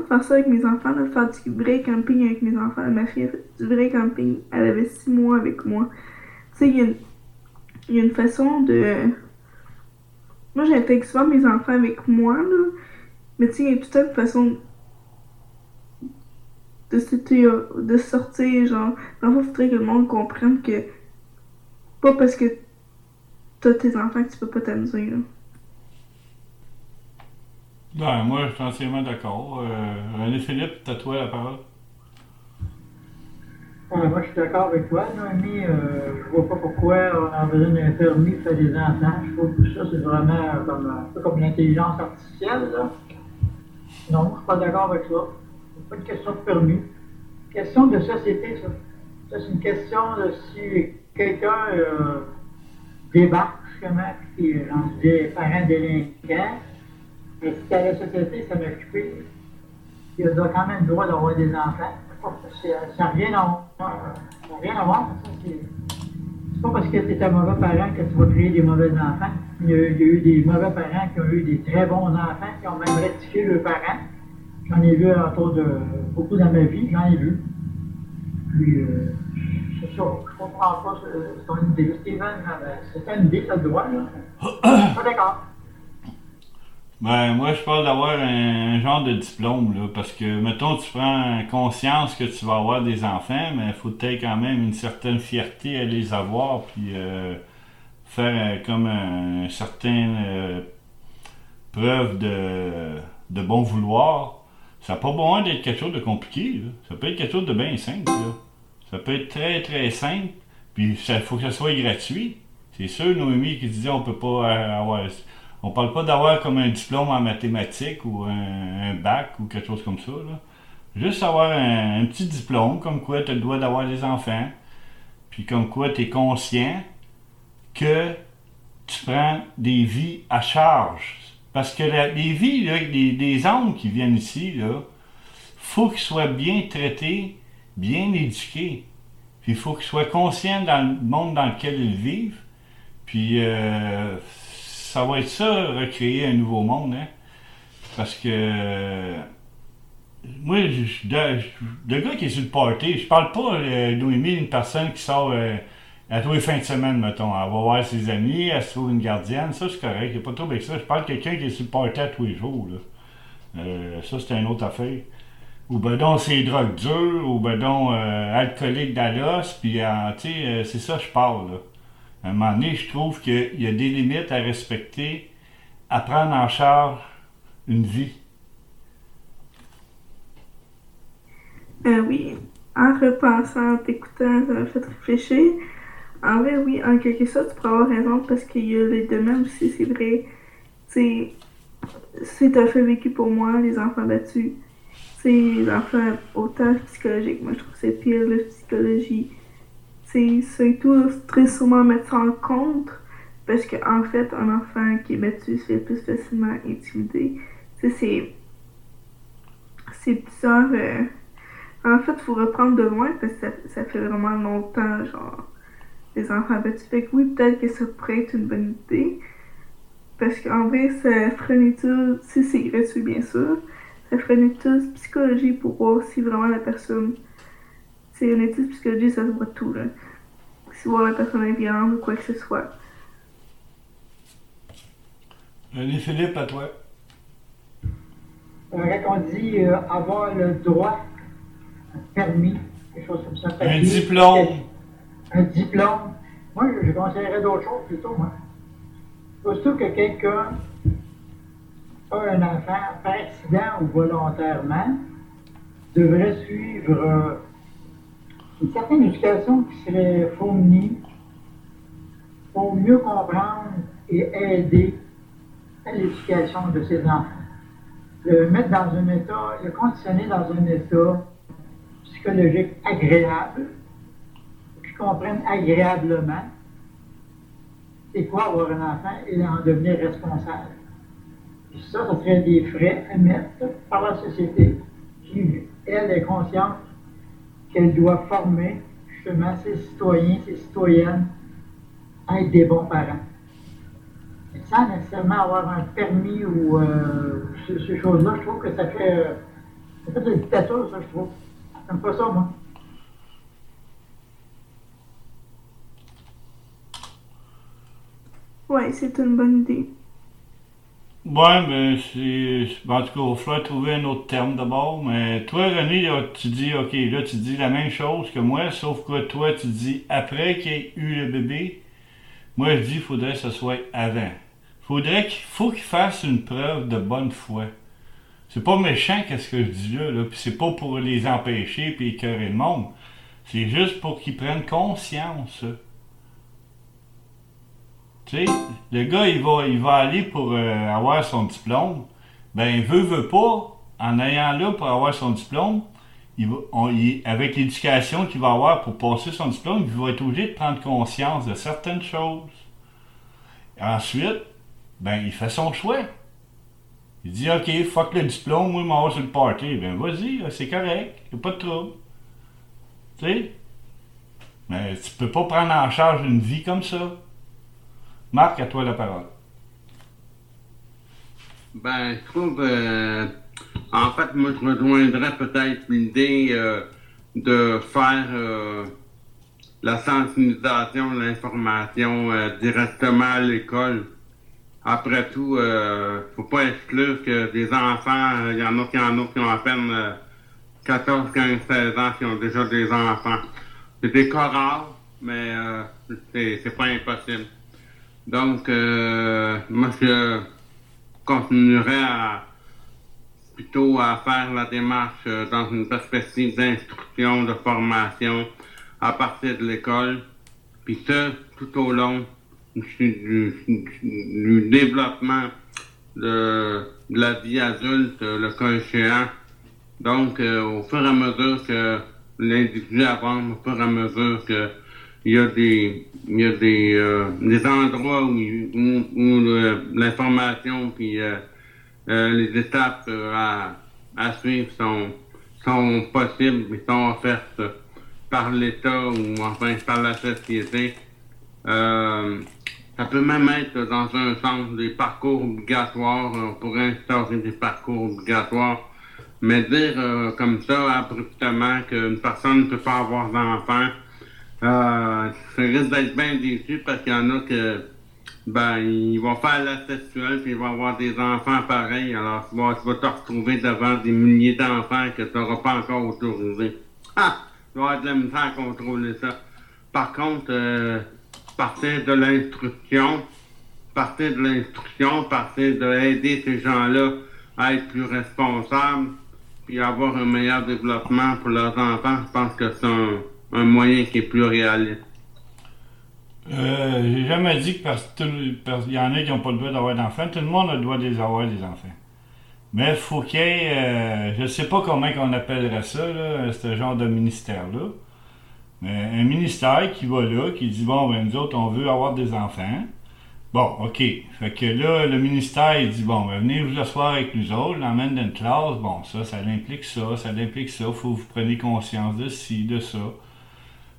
faire ça avec mes enfants, là, faire du vrai camping avec mes enfants. Ma fille a fait du vrai camping. Elle avait 6 mois avec moi. Il y a une façon de... Moi, j'intègre souvent mes enfants avec moi, là, Mais tu sais, il y a toute une façon de sortir, genre. Dans le fond, il faudrait que le monde comprenne que pas parce que t'as tes enfants que tu peux pas t'amuser, là. Ben, moi, je suis entièrement d'accord. René-Philippe, t'as toi la parole. Ouais, moi, je suis d'accord avec toi, Noémie. Je vois pas pourquoi on a besoin d'un permis pour faire des enfants. Je trouve que ça, c'est vraiment comme, un peu comme l'intelligence artificielle, là. Non, je suis pas d'accord avec ça. C'est pas une question de permis. Question de société, ça. Ça, c'est une question de si quelqu'un débarque, justement, puis qui est rendu des parents délinquants, et si à la société s'en occuper, il a quand même le droit d'avoir des enfants. Ça n'a rien à voir. Ça n'a rien à voir. C'est pas parce que tu es un mauvais parent que tu vas créer des mauvais enfants. Il y a eu des mauvais parents qui ont eu des très bons enfants, qui ont même rectifié leurs parents. J'en ai vu autour de beaucoup dans ma vie, j'en ai vu. Puis, c'est ça, je comprends pas son idée. Steven, c'est une idée, ça le droit, là. Pas d'accord. Ben, moi, je parle d'avoir un genre de diplôme, là, parce que, mettons, tu prends conscience que tu vas avoir des enfants, mais il faut peut-être quand même une certaine fierté à les avoir, puis faire comme un certain preuve de bon vouloir. Ça n'a pas besoin d'être quelque chose de compliqué, là. Ça peut être quelque chose de bien simple, là. Ça peut être très, très simple, puis il faut que ça soit gratuit. C'est sûr, Noémie qui disait on peut pas avoir... On parle pas d'avoir comme un diplôme en mathématiques ou un bac ou quelque chose comme ça, là. Juste avoir un petit diplôme, comme quoi tu as le droit d'avoir des enfants, puis comme quoi tu es conscient que tu prends des vies à charge. Parce que les vies, là, des hommes qui viennent ici, là, faut qu'ils soient bien traités, bien éduqués. Puis il faut qu'ils soient conscients dans le monde dans lequel ils vivent. Puis ça va être ça, recréer un nouveau monde, hein. Parce que moi, le gars qui est sur le party, je parle pas Noémie, une personne qui sort à tous les fins de semaine, mettons. Elle va voir ses amis, elle se trouve une gardienne, ça c'est correct, il n'y a pas de trouble avec ça. Je parle de quelqu'un qui est sur le party à tous les jours, là. Ça c'est une autre affaire. Ou ben donc c'est drogue dure, ou ben donc alcoolique d'Alos, puis tu sais, c'est ça que je parle, là. À un moment donné, je trouve qu'il y a des limites à respecter, à prendre en charge une vie. Oui, en repensant, en t'écoutant, ça m'a fait réfléchir. En vrai, oui, en quelque sorte, tu pourrais avoir raison parce qu'il y a les domaines aussi, c'est vrai. Tu sais, c'est un fait vécu pour moi, les enfants battus. Tu sais, les enfants autant psychologiques. Moi, je trouve que c'est pire, la psychologie. Tu sais, surtout, très sûrement mettre ça en contre parce qu'en fait, un enfant qui est battu se fait plus facilement intimider. Tu sais, c'est bizarre. En fait, il faut reprendre de loin parce que ça fait vraiment longtemps, genre, les enfants battus. Fait que oui, peut-être que ça pourrait être une bonne idée. Parce qu'en vrai, ça ferait une étude, si c'est gratuit bien sûr, ça ferait une étude psychologie pour voir si vraiment la personne. C'est une étude psychologie, ça se voit tout, là. Si voir la personne est violente ou quoi que ce soit. Allez, Philippe, à toi. Quand on dit avoir le droit, un permis, quelque chose comme ça. Un diplôme. Un diplôme. Moi, je conseillerais d'autres choses plutôt, moi. Surtout que quelqu'un a un enfant par accident ou volontairement, devrait suivre une certaine éducation qui serait fournie pour mieux comprendre et aider à l'éducation de ses enfants. Le mettre dans un état, le conditionner dans un état psychologique agréable, qui comprenne agréablement c'est quoi avoir un enfant et en devenir responsable. Et ça serait des frais à mettre par la société qui, elle, est consciente qu'elle doit former justement ses citoyens, ses citoyennes à être des bons parents. Et sans nécessairement avoir un permis ou ces choses-là, je trouve que ça fait de la dictature, ça, je trouve. J'aime pas ça, moi. Ouais, c'est une bonne idée. Ouais, mais en tout cas, il va falloir trouver un autre terme d'abord. Mais toi, René, là, tu dis, ok, là, tu dis la même chose que moi, sauf que toi, tu dis après qu'il y ait eu le bébé. Moi, je dis, il faudrait que ce soit avant. Faut qu'il fasse une preuve de bonne foi. C'est pas méchant, qu'est-ce que je dis là. Puis c'est pas pour les empêcher puis écœurer le monde. C'est juste pour qu'ils prennent conscience. Tu sais, le gars, il va aller pour avoir son diplôme. Ben, veut pas, en ayant là pour avoir son diplôme, avec l'éducation qu'il va avoir pour passer son diplôme, il va être obligé de prendre conscience de certaines choses. Ensuite, ben, il fait son choix. Il dit, OK, fuck le diplôme, moi, je m'en vais sur le party. Ben, vas-y, c'est correct, y a pas de trouble. Tu sais? Mais tu peux pas prendre en charge une vie comme ça. Marc, à toi la parole. Ben, je trouve, en fait, moi, je rejoindrais peut-être l'idée de faire la sensibilisation, l'information directement à l'école. Après tout, faut pas exclure que des enfants, il y en a qui ont à peine 14, 15, 16 ans qui ont déjà des enfants. C'est des cas rares, mais c'est pas impossible. Donc, moi, je continuerai plutôt à faire la démarche dans une perspective d'instruction, de formation à partir de l'école, puis ça, tout au long du développement de la vie adulte, le cas échéant. Donc, au fur et à mesure que l'individu avance, au fur et à mesure que il y a des endroits où l'information puis les étapes à suivre sont possibles et sont offertes par l'État ou enfin par la société. Ça peut même être dans un sens des parcours obligatoires. On pourrait instaurer des parcours obligatoires. Mais dire comme ça, abruptement, qu'une personne ne peut pas avoir d'enfant, ça risque d'être bien déçu parce qu'il y en a que, ben, ils vont faire la sexuelle puis ils vont avoir des enfants pareils. Alors, tu vas te retrouver devant des milliers d'enfants que tu n'auras pas encore autorisés. Ah! Tu vas avoir de la misère à contrôler ça. Par contre, partir de l'instruction, partir d'aider ces gens-là à être plus responsables, puis avoir un meilleur développement pour leurs enfants, je pense que c'est un moyen qui est plus réaliste. J'ai jamais dit que parce qu'il y en a qui n'ont pas le droit d'avoir d'enfants. Tout le monde a le droit d'avoir des enfants. Mais il faut qu'il y ait, je sais pas comment on appellerait ça, là, ce genre de ministère-là. Mais un ministère qui va là, qui dit, bon, ben nous autres, on veut avoir des enfants. Bon, OK. Fait que là, le ministère, il dit, bon, ben venez vous asseoir avec nous autres, l'emmène dans une classe. Bon, ça implique ça, faut que vous preniez conscience de ci, de ça.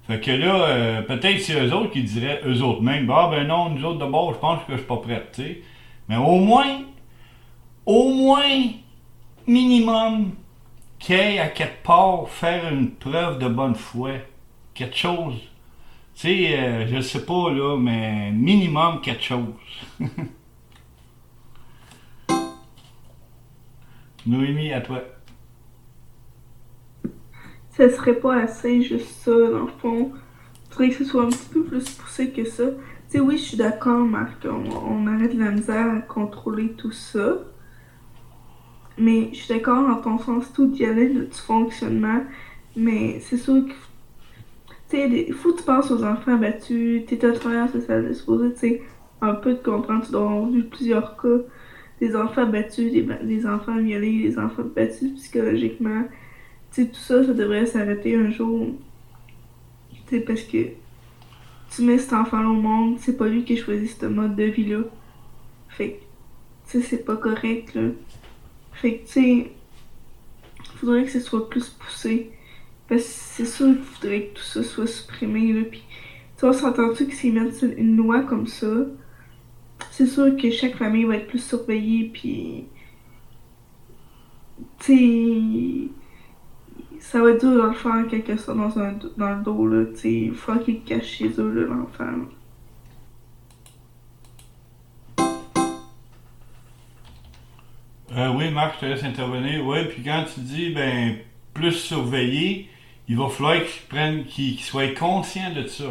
Fait que là, peut-être c'est eux autres qui diraient, eux autres même, ah ben non, nous autres d'abord, je pense que je suis pas prête, tu sais. Mais au moins, minimum, qu'il y ait à quelque part faire une preuve de bonne foi. Quelque chose. Tu sais, je sais pas, là, mais minimum quelque chose. Noémie, à toi. Ça serait pas assez juste ça, dans le fond. Il faudrait que ce soit un petit peu plus poussé que ça. Tu sais, oui, je suis d'accord, Marc, on arrête la misère à contrôler tout ça. Mais je suis d'accord dans ton sens tout d'y aller du fonctionnement. Mais c'est sûr que il faut que tu penses aux enfants battus, t'es un travailleur social disposé, tu sais, un peu de comprendre, tu dois avoir vu plusieurs cas, des enfants battus, des enfants violés, des enfants battus psychologiquement. Tu sais, tout ça, ça devrait s'arrêter un jour. Tu sais, parce que tu mets cet enfant-là au monde, c'est pas lui qui a choisi ce mode de vie-là. Fait que, tu sais, c'est pas correct, là. Fait que, tu sais, faudrait que ce soit plus poussé. Parce que c'est sûr qu'il faudrait que tout ça soit supprimé, là. Puis, tu vois, on s'entend-tu que s'ils mettent une loi comme ça, c'est sûr que chaque famille va être plus surveillée, puis, tu sais, ça va être dur de le faire quelque chose dans le dos, là. Tu sais, il faut qu'ils le cachent chez eux, là, l'enfant. Oui, Marc, je te laisse intervenir. Oui, puis quand tu dis, ben, plus surveiller, il va falloir qu'ils soient conscients de ça.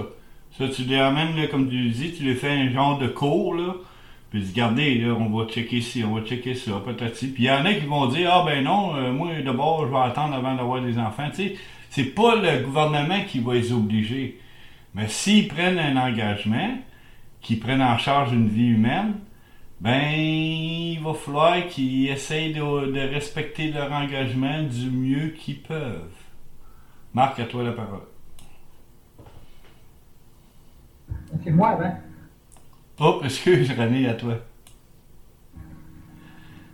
Ça, tu les ramènes, là, comme tu dis, tu les fais un genre de cours, là. Puis regardez, là, on va checker ci, on va checker ça, patati. Puis il y en a qui vont dire, ah ben non, moi d'abord, je vais attendre avant d'avoir des enfants. Tu sais, c'est pas le gouvernement qui va les obliger. Mais s'ils prennent un engagement, qu'ils prennent en charge une vie humaine, ben, il va falloir qu'ils essayent de respecter leur engagement du mieux qu'ils peuvent. Marc, à toi la parole. C'est moi, hein? Oh, excuse, René, à toi.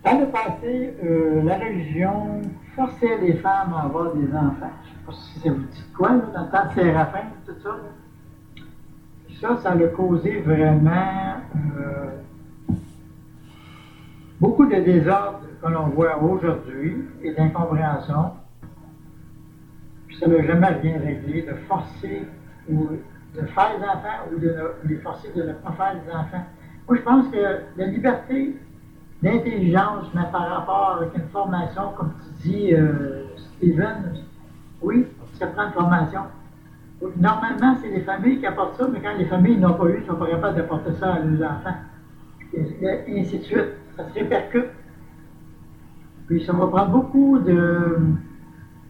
Dans le passé, la religion forçait les femmes à avoir des enfants. Je ne sais pas si ça vous dit quoi, là, dans le temps de Séraphin, tout ça. Là. Puis ça a causé vraiment beaucoup de désordre que l'on voit aujourd'hui et d'incompréhension. Puis ça n'a jamais rien réglé de forcer ou de faire des enfants ou de les forcer de ne pas faire des enfants. Moi, je pense que la liberté d'intelligence, mais par rapport avec une formation, comme tu dis, Steven, oui, ça prend une formation. Normalement, c'est les familles qui apportent ça, mais quand les familles n'ont pas eu, ils ne sont pas capables d'apporter ça à leurs enfants. Et ainsi de suite. Ça se répercute. Puis ça va prendre beaucoup de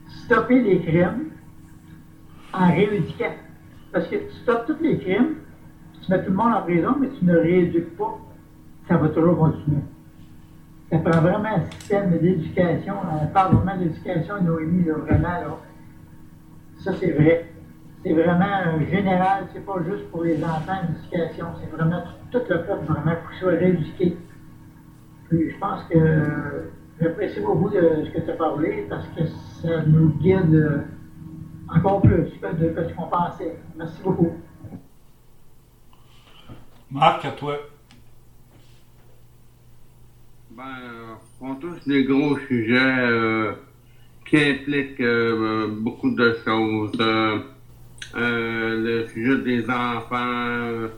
stopper les crimes en rééduquant. Parce que tu stoppes tous les crimes, tu mets tout le monde en prison, mais tu ne rééduques pas. Ça va toujours continuer. Ça prend vraiment un système d'éducation. On parle vraiment d'éducation, Noémie, là, vraiment, là. Ça, c'est vrai. C'est vraiment général, c'est pas juste pour les enfants, l'éducation. C'est vraiment tout le peuple, vraiment, pour qu'il soit rééduqué. Puis je pense que j'apprécie beaucoup de ce que tu as parlé, parce que ça nous guide encore plus que ce qu'on pensait. Merci beaucoup. Marc, à toi. Ben, on touche des gros sujets qui impliquent beaucoup de choses. Le sujet des enfants,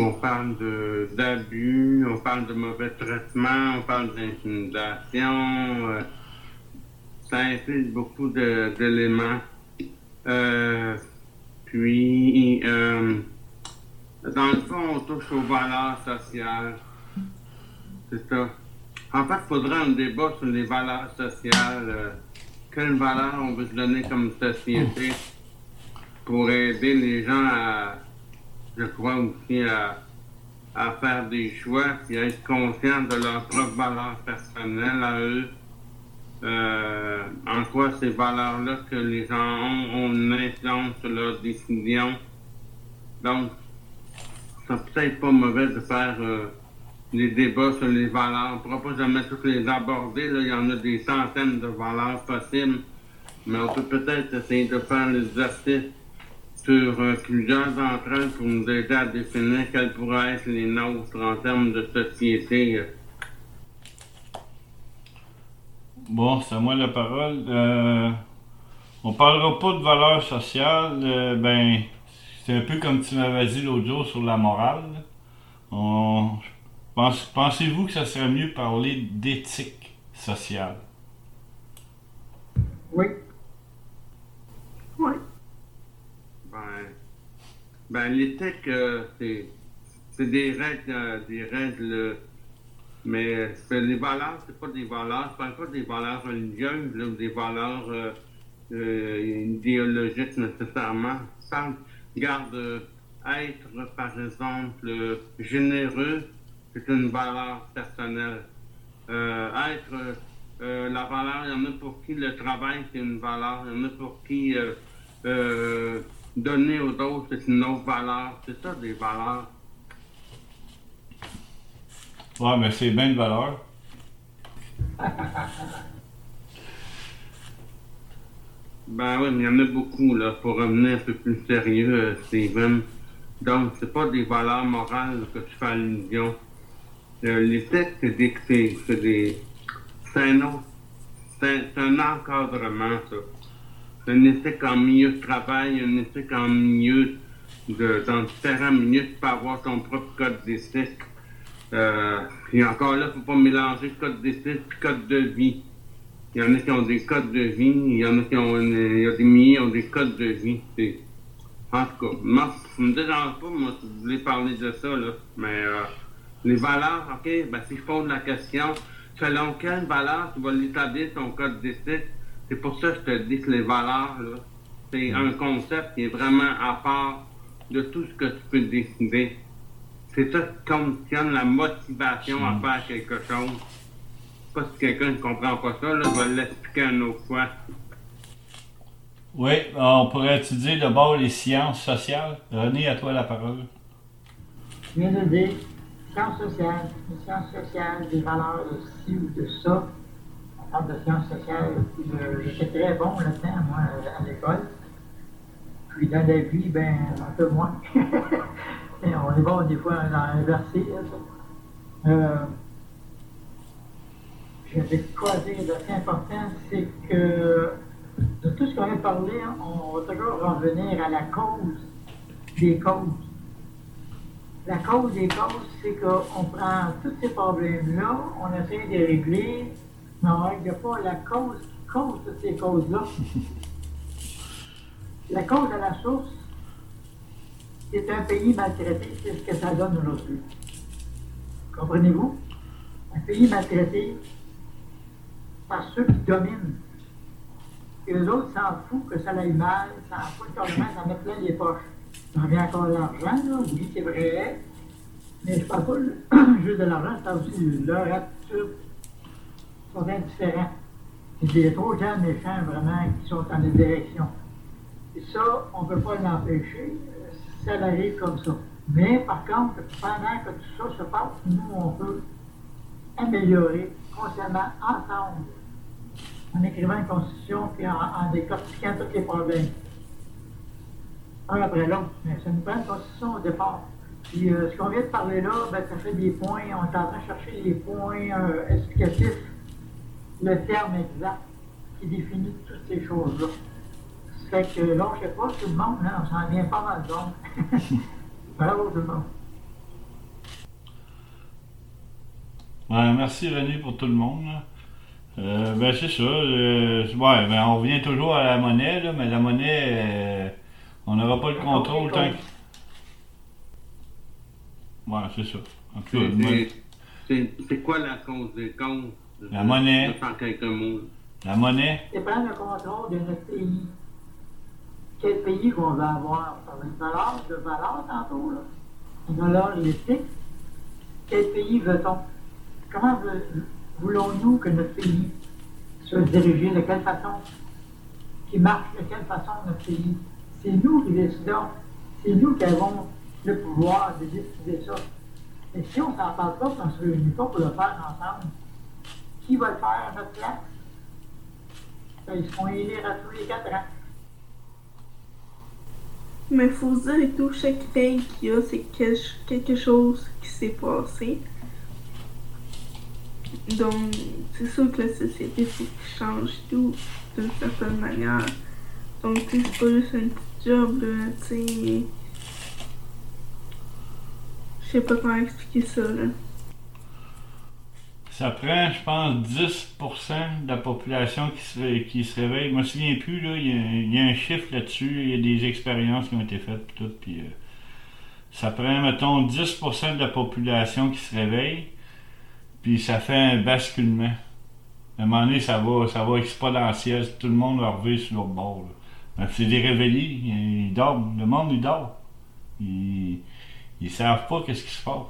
on parle d'abus, on parle de mauvais traitement, on parle d'intimidation. Ça implique beaucoup d'éléments. Puis, dans le fond, on touche aux valeurs sociales. C'est ça. En fait, il faudrait un débat sur les valeurs sociales. Quelles valeurs on veut se donner comme société pour aider les gens je crois aussi, à faire des choix et à être conscients de leurs propres valeurs personnelles à eux. En quoi ces valeurs-là que les gens ont une influence sur leurs décisions. Donc, c'est peut-être pas mauvais de faire des débats sur les valeurs. On ne pourra pas jamais toutes les aborder. Là. Il y en a des centaines de valeurs possibles. Mais on peut peut-être essayer de faire l'exercice sur plusieurs d'entre elles pour nous aider à définir quelles pourraient être les nôtres en termes de société. Bon, c'est à moi la parole. On parlera pas de valeurs sociales. Ben, c'est un peu comme tu m'avais dit l'autre jour sur la morale. Pensez-vous que ça serait mieux parler d'éthique sociale? Oui. Oui. Ben l'éthique, c'est des règles, mais les valeurs, c'est pas des valeurs, je parle pas des valeurs religieuses, là, ou des valeurs idéologiques nécessairement. Regarde, être, par exemple, généreux, c'est une valeur personnelle. La valeur, il y en a pour qui le travail, c'est une valeur. Il y en a pour qui donner aux autres, c'est une autre valeur. C'est ça, des valeurs. Ouais, mais c'est bien de valeur. Ben oui, mais il y en a beaucoup, là, pour revenir un peu plus sérieux, Steven. Donc, c'est pas des valeurs morales que tu fais allusion. L'éthique, c'est un encadrement, ça. C'est une éthique en milieu de travail, une éthique en milieu dans différents milieux, tu peux avoir ton propre code d'éthique. Puis encore là, il ne faut pas mélanger code d'éthique et code de vie. Il y en a qui ont des codes de vie, il y en a qui ont il y a des milliers qui ont des codes de vie. En tout cas, moi, ça ne me dérange pas, moi, si vous voulez parler de ça, là. Mais les valeurs, OK, ben c'est fond de la question. Selon quelle valeur tu vas l'établir ton code d'éthique, c'est pour ça que je te dis que les valeurs, là, c'est un concept qui est vraiment à part de tout ce que tu peux décider. C'est ça qui conditionne la motivation à faire quelque chose. Pas si quelqu'un ne comprend pas ça, là, je vais l'expliquer une autre fois. Oui, on pourrait étudier d'abord les sciences sociales. René, à toi la parole. Je viens de dire les sciences sociales, des valeurs de ci ou de ça. On parle de sciences sociales. J'étais très bon là-dedans, moi, à l'école. Puis dans la vie, ben, un peu moins. Et on est bon des fois dans un verset, là, je vais quoi dire d'assez important, c'est que de tout ce qu'on a parlé, on va toujours revenir à la cause des causes. La cause des causes, c'est qu'on prend tous ces problèmes-là, on essaie de les régler, mais on ne règle pas la cause qui cause toutes ces causes-là. La cause à la source, c'est un pays maltraité, c'est ce que ça donne aujourd'hui. Comprenez-vous? Un pays maltraité par ceux qui dominent. Et les autres s'en foutent que ça aille mal, s'en foutent carrément, ça met plein les poches. Ça revient encore de l'argent, là, oui, c'est vrai, mais je ne parle pas juste de l'argent, je parle aussi de leur attitude. Ils sont indifférents. Il y a trop de gens méchants, vraiment, qui sont dans les directions. Et ça, on ne peut pas l'empêcher, ça arrive comme ça. Mais par contre, pendant que tout ça se passe, nous, on peut améliorer constamment, ensemble, en écrivant une constitution et en décortiquant tous les problèmes. Un après l'autre. Mais ça nous prend une constitution au départ. Puis ce qu'on vient de parler là, ben, ça fait des points, on est en train de chercher les points explicatifs, le terme exact qui définit toutes ces choses-là. Ça fait que là, je ne sais pas, tout le monde, hein, on s'en vient pas mal donc. Bravo tout le monde. Ouais, merci René pour tout le monde. Ben c'est ça. Ouais, ben on revient toujours à la monnaie, là, mais la monnaie, on n'aura pas le contrôle tant que. Ouais, c'est ça. En tout cas, C'est quoi la cause des causes? La monnaie. En quelques mots. La monnaie. C'est prendre le contrôle de notre pays. Quel pays qu'on veut avoir? Ça va être valeur tantôt, là. Une valeur éthique. Quel pays veut-on? Comment voulons-nous que notre pays soit dirigé? De quelle façon? Qui marche? De quelle façon notre pays? C'est nous qui décidons. C'est nous qui avons le pouvoir de décider ça. Et si on ne s'en parle pas, on ne se réunit pas pour le faire ensemble, qui va le faire à notre place? Ils se font élire à tous les 4 ans. Mais il faut se dire et tout, chaque règle qu'il y a, c'est quelque chose qui s'est passé. Donc, c'est sûr que la société, faut qu'il change tout d'une certaine manière. Donc, tu sais, c'est pas juste un petit job, là, tu sais. Je sais pas comment expliquer ça, là. Ça prend, je pense, 10% de la population qui se réveille. Je me souviens plus, là, il y a un chiffre là-dessus, il y a des expériences qui ont été faites, puis tout, puis ça prend, mettons, 10% de la population qui se réveille, puis ça fait un basculement. À un moment donné, ça va exponentiel, tout le monde va revenir sur l'autre bord. Ben, c'est des réveillés, ils dorment, le monde, il dort. Ils savent pas qu'est-ce qui se passe.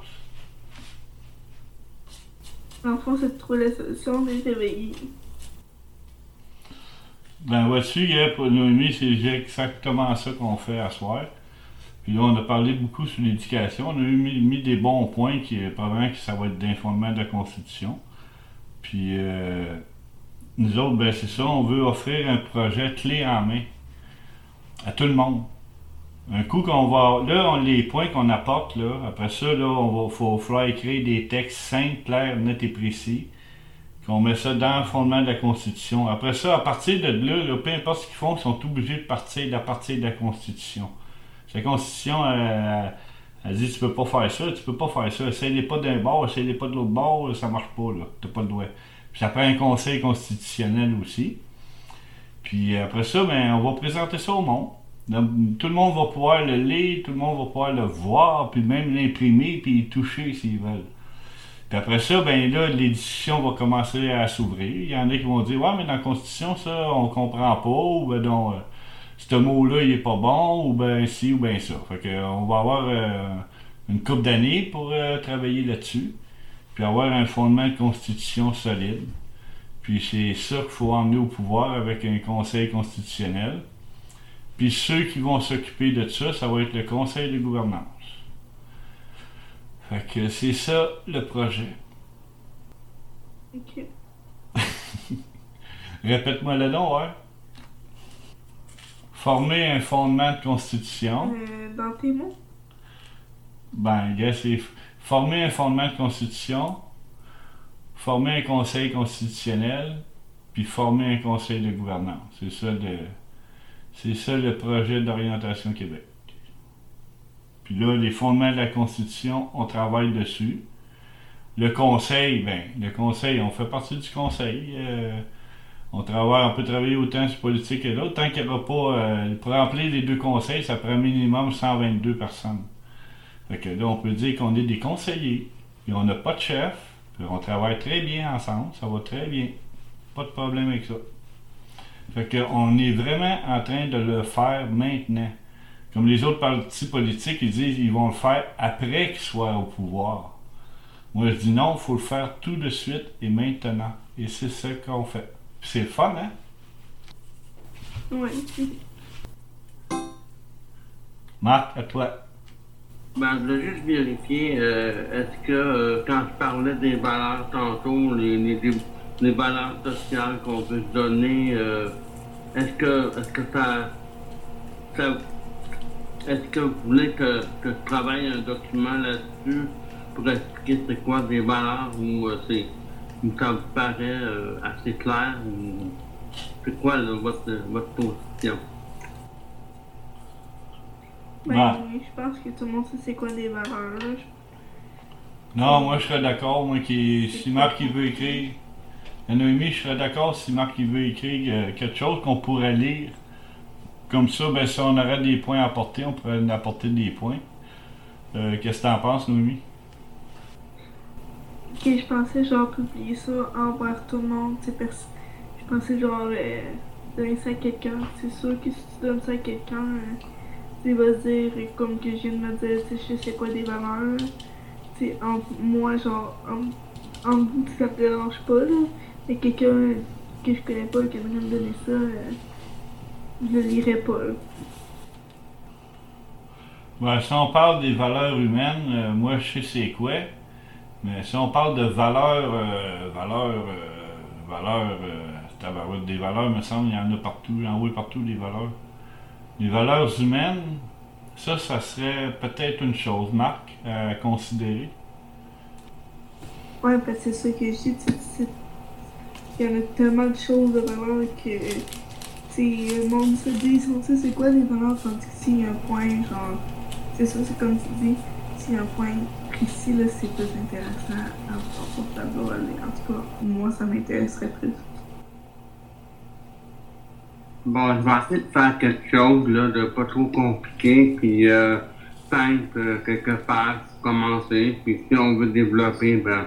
En fond, c'est de trouver la solution des réveillés. Ben vois-tu, pour Noémie, c'est exactement ça qu'on fait à soir. Puis là, on a parlé beaucoup sur l'éducation. On a mis des bons points qui probablement que ça va être d'un fondement de la Constitution. Puis nous autres, ben c'est ça, on veut offrir un projet clé en main à tout le monde. Un coup qu'on va. Là, les points qu'on apporte, là, après ça, là, faut falloir écrire des textes simples, clairs, nets et précis. Qu'on met ça dans le fondement de la Constitution. Après ça, à partir de là, peu importe ce qu'ils font, ils sont obligés de partir de la Constitution. La Constitution, Elle dit, tu peux pas faire ça, tu peux pas faire ça. Essaye-les pas d'un bord, essaye-les pas de l'autre bord, ça marche pas, là. T'as pas le droit. Puis ça prend un conseil constitutionnel aussi. Puis après ça, ben, on va présenter ça au monde. Donc, tout le monde va pouvoir le lire, tout le monde va pouvoir le voir, puis même l'imprimer, puis y toucher s'ils veulent. Puis après ça, ben là, les discussions vont commencer à s'ouvrir. Il y en a qui vont dire, ouais, mais dans la Constitution, ça, on comprend pas, ou ben non, ce mot-là, il est pas bon, ou ben ci, ou ben ça. Fait que, on va avoir une couple d'années pour travailler là-dessus, puis avoir un fondement de Constitution solide. Puis c'est ça qu'il faut emmener au pouvoir avec un conseil constitutionnel. Puis ceux qui vont s'occuper de ça, ça va être le conseil de gouvernance. Fait que c'est ça le projet. Ok. Répète-moi le nom, ouais. Former un fondement de constitution. Dans tes mots? Ben, gars, c'est former un fondement de constitution, former un conseil constitutionnel, puis former un conseil de gouvernance. C'est ça le projet d'orientation Québec. Puis là, les fondements de la Constitution, on travaille dessus. Le conseil, on fait partie du conseil. On peut travailler autant sur politique que l'autre. Tant qu'il n'y aura pas. Pour remplir les deux conseils, ça prend minimum 122 personnes. Fait que là, on peut dire qu'on est des conseillers. Puis on n'a pas de chef. Puis on travaille très bien ensemble. Ça va très bien. Pas de problème avec ça. Fait qu'on est vraiment en train de le faire maintenant. Comme les autres partis politiques, ils disent qu'ils vont le faire après qu'ils soient au pouvoir. Moi, je dis non, il faut le faire tout de suite et maintenant. Et c'est ça qu'on fait. Puis c'est le fun, hein? Ouais. Marc, à toi. Ben, je voulais juste vérifier, est-ce que quand je parlais des valeurs tantôt, les valeurs sociales qu'on peut se donner, est-ce que est-ce que vous voulez que je travaille un document là-dessus pour expliquer c'est quoi des valeurs ou ça vous paraît assez clair ou c'est quoi là, votre position? Je pense que tout le monde sait c'est quoi des valeurs. Là. Non, moi je serais d'accord, si Marc il veut écrire, Noémie, je serais d'accord si Marc il veut écrire quelque chose qu'on pourrait lire. Comme ça, ben si on aurait des points à apporter, on pourrait en apporter des points. Qu'est-ce que t'en penses, Noémie? Ok, je pensais genre publier ça envers tout le monde. Je pensais genre donner ça à quelqu'un. C'est sûr que si tu donnes ça à quelqu'un, il va se dire, comme que je viens de me dire, je sais quoi des valeurs. Moi, genre, en vous, ça me dérange pas, là. Mais quelqu'un que je connais pas qui aimerait me donner ça, je le lirai pas, là. Ben, si on parle des valeurs humaines, moi je sais c'est quoi. Mais si on parle de valeurs, tabarouette, des valeurs, me semble, il y en a partout, j'en vois partout des valeurs. Les valeurs humaines, ça serait peut-être une chose, Marc, à considérer. Ouais, parce que c'est ça que je dis, il y en a tellement de choses de valeurs que, le monde se dit, on sait c'est quoi les valeurs, tandis que s'il y a un point, genre, c'est ça, c'est comme tu dis, s'il y a un point précis, là, c'est plus intéressant à voir sur le tableau, mais en tout cas, moi, ça m'intéresserait plus. Bon, je vais essayer de faire quelque chose là, de pas trop compliqué, puis simple, quelque part pour commencer. Puis si on veut développer, ben,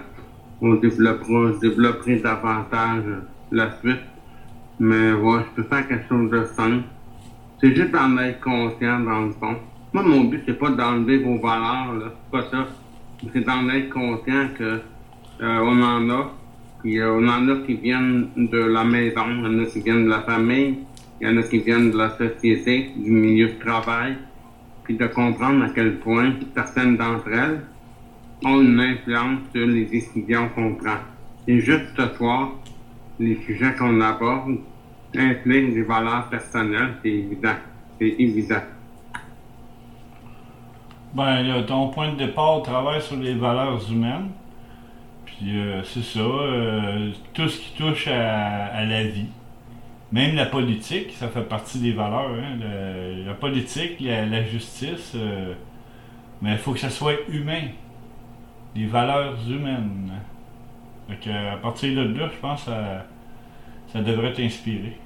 je développerai davantage la suite. Mais ouais, je peux faire quelque chose de simple. C'est juste d'en être conscient dans le fond. Moi, mon but, c'est pas d'enlever vos valeurs, là, c'est pas ça. C'est d'en être conscient que on en a. Puis on en a qui viennent de la maison, il y en a qui viennent de la famille. Il y en a qui viennent de la société, du milieu de travail, puis de comprendre à quel point certaines d'entre elles ont une influence sur les décisions qu'on prend. Et juste ce soir, les sujets qu'on aborde impliquent des valeurs personnelles, c'est évident. C'est évident. Ben, là, ton point de départ travaille sur les valeurs humaines. Puis c'est ça, tout ce qui touche à la vie. Même la politique, ça fait partie des valeurs. Hein? La politique, la justice, Mais il faut que ça soit humain. Des valeurs humaines. Fait que, à partir de là, je pense que ça devrait t'inspirer.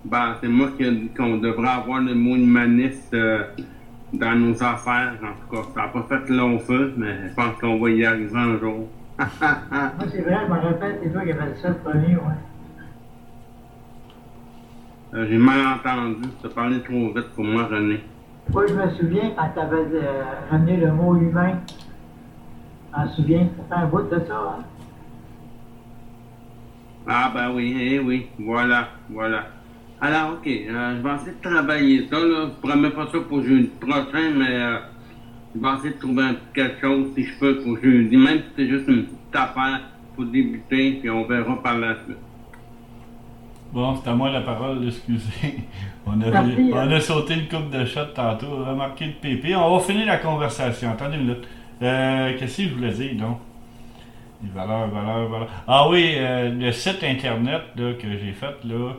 Ben, c'est moi qui ai dit qu'on devrait avoir le mot humaniste dans nos affaires. En tout cas, ça n'a pas fait long feu, mais je pense qu'on va y arriver un jour. Moi, c'est vrai, je me rappelle, c'est toi qui avais dit ça le premier, ouais. J'ai mal entendu. Tu as parlé trop vite pour moi, René. Moi, je me souviens quand tu avais ramené le mot humain. Je me souviens, ça fait un bout de ça, hein? Ah, ben oui, eh oui, voilà. Alors, ok, je vais essayer de travailler ça, là. Je promets pas ça pour jeudi prochain, mais je vais essayer de trouver quelque chose, si je peux, pour jeudi. Même si c'est juste une petite affaire pour débuter, puis on verra par la suite. Bon, c'est à moi la parole, excusez. On a sauté le couple de shot tantôt, remarqué le pépé. On va finir la conversation. Attendez une minute. Qu'est-ce que je voulais dire, donc? Les valeurs. Ah oui, le site internet là, que j'ai fait, là,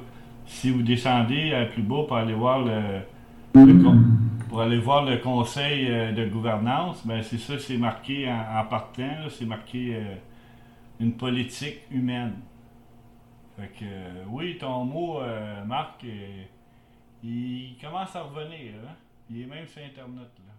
si vous descendez à plus bas pour aller voir pour aller voir le conseil de gouvernance, ben c'est ça, c'est marqué en partant, là, c'est marqué une politique humaine. Fait que oui, ton mot, Marc, il commence à revenir, hein? Il est même sur internet, là.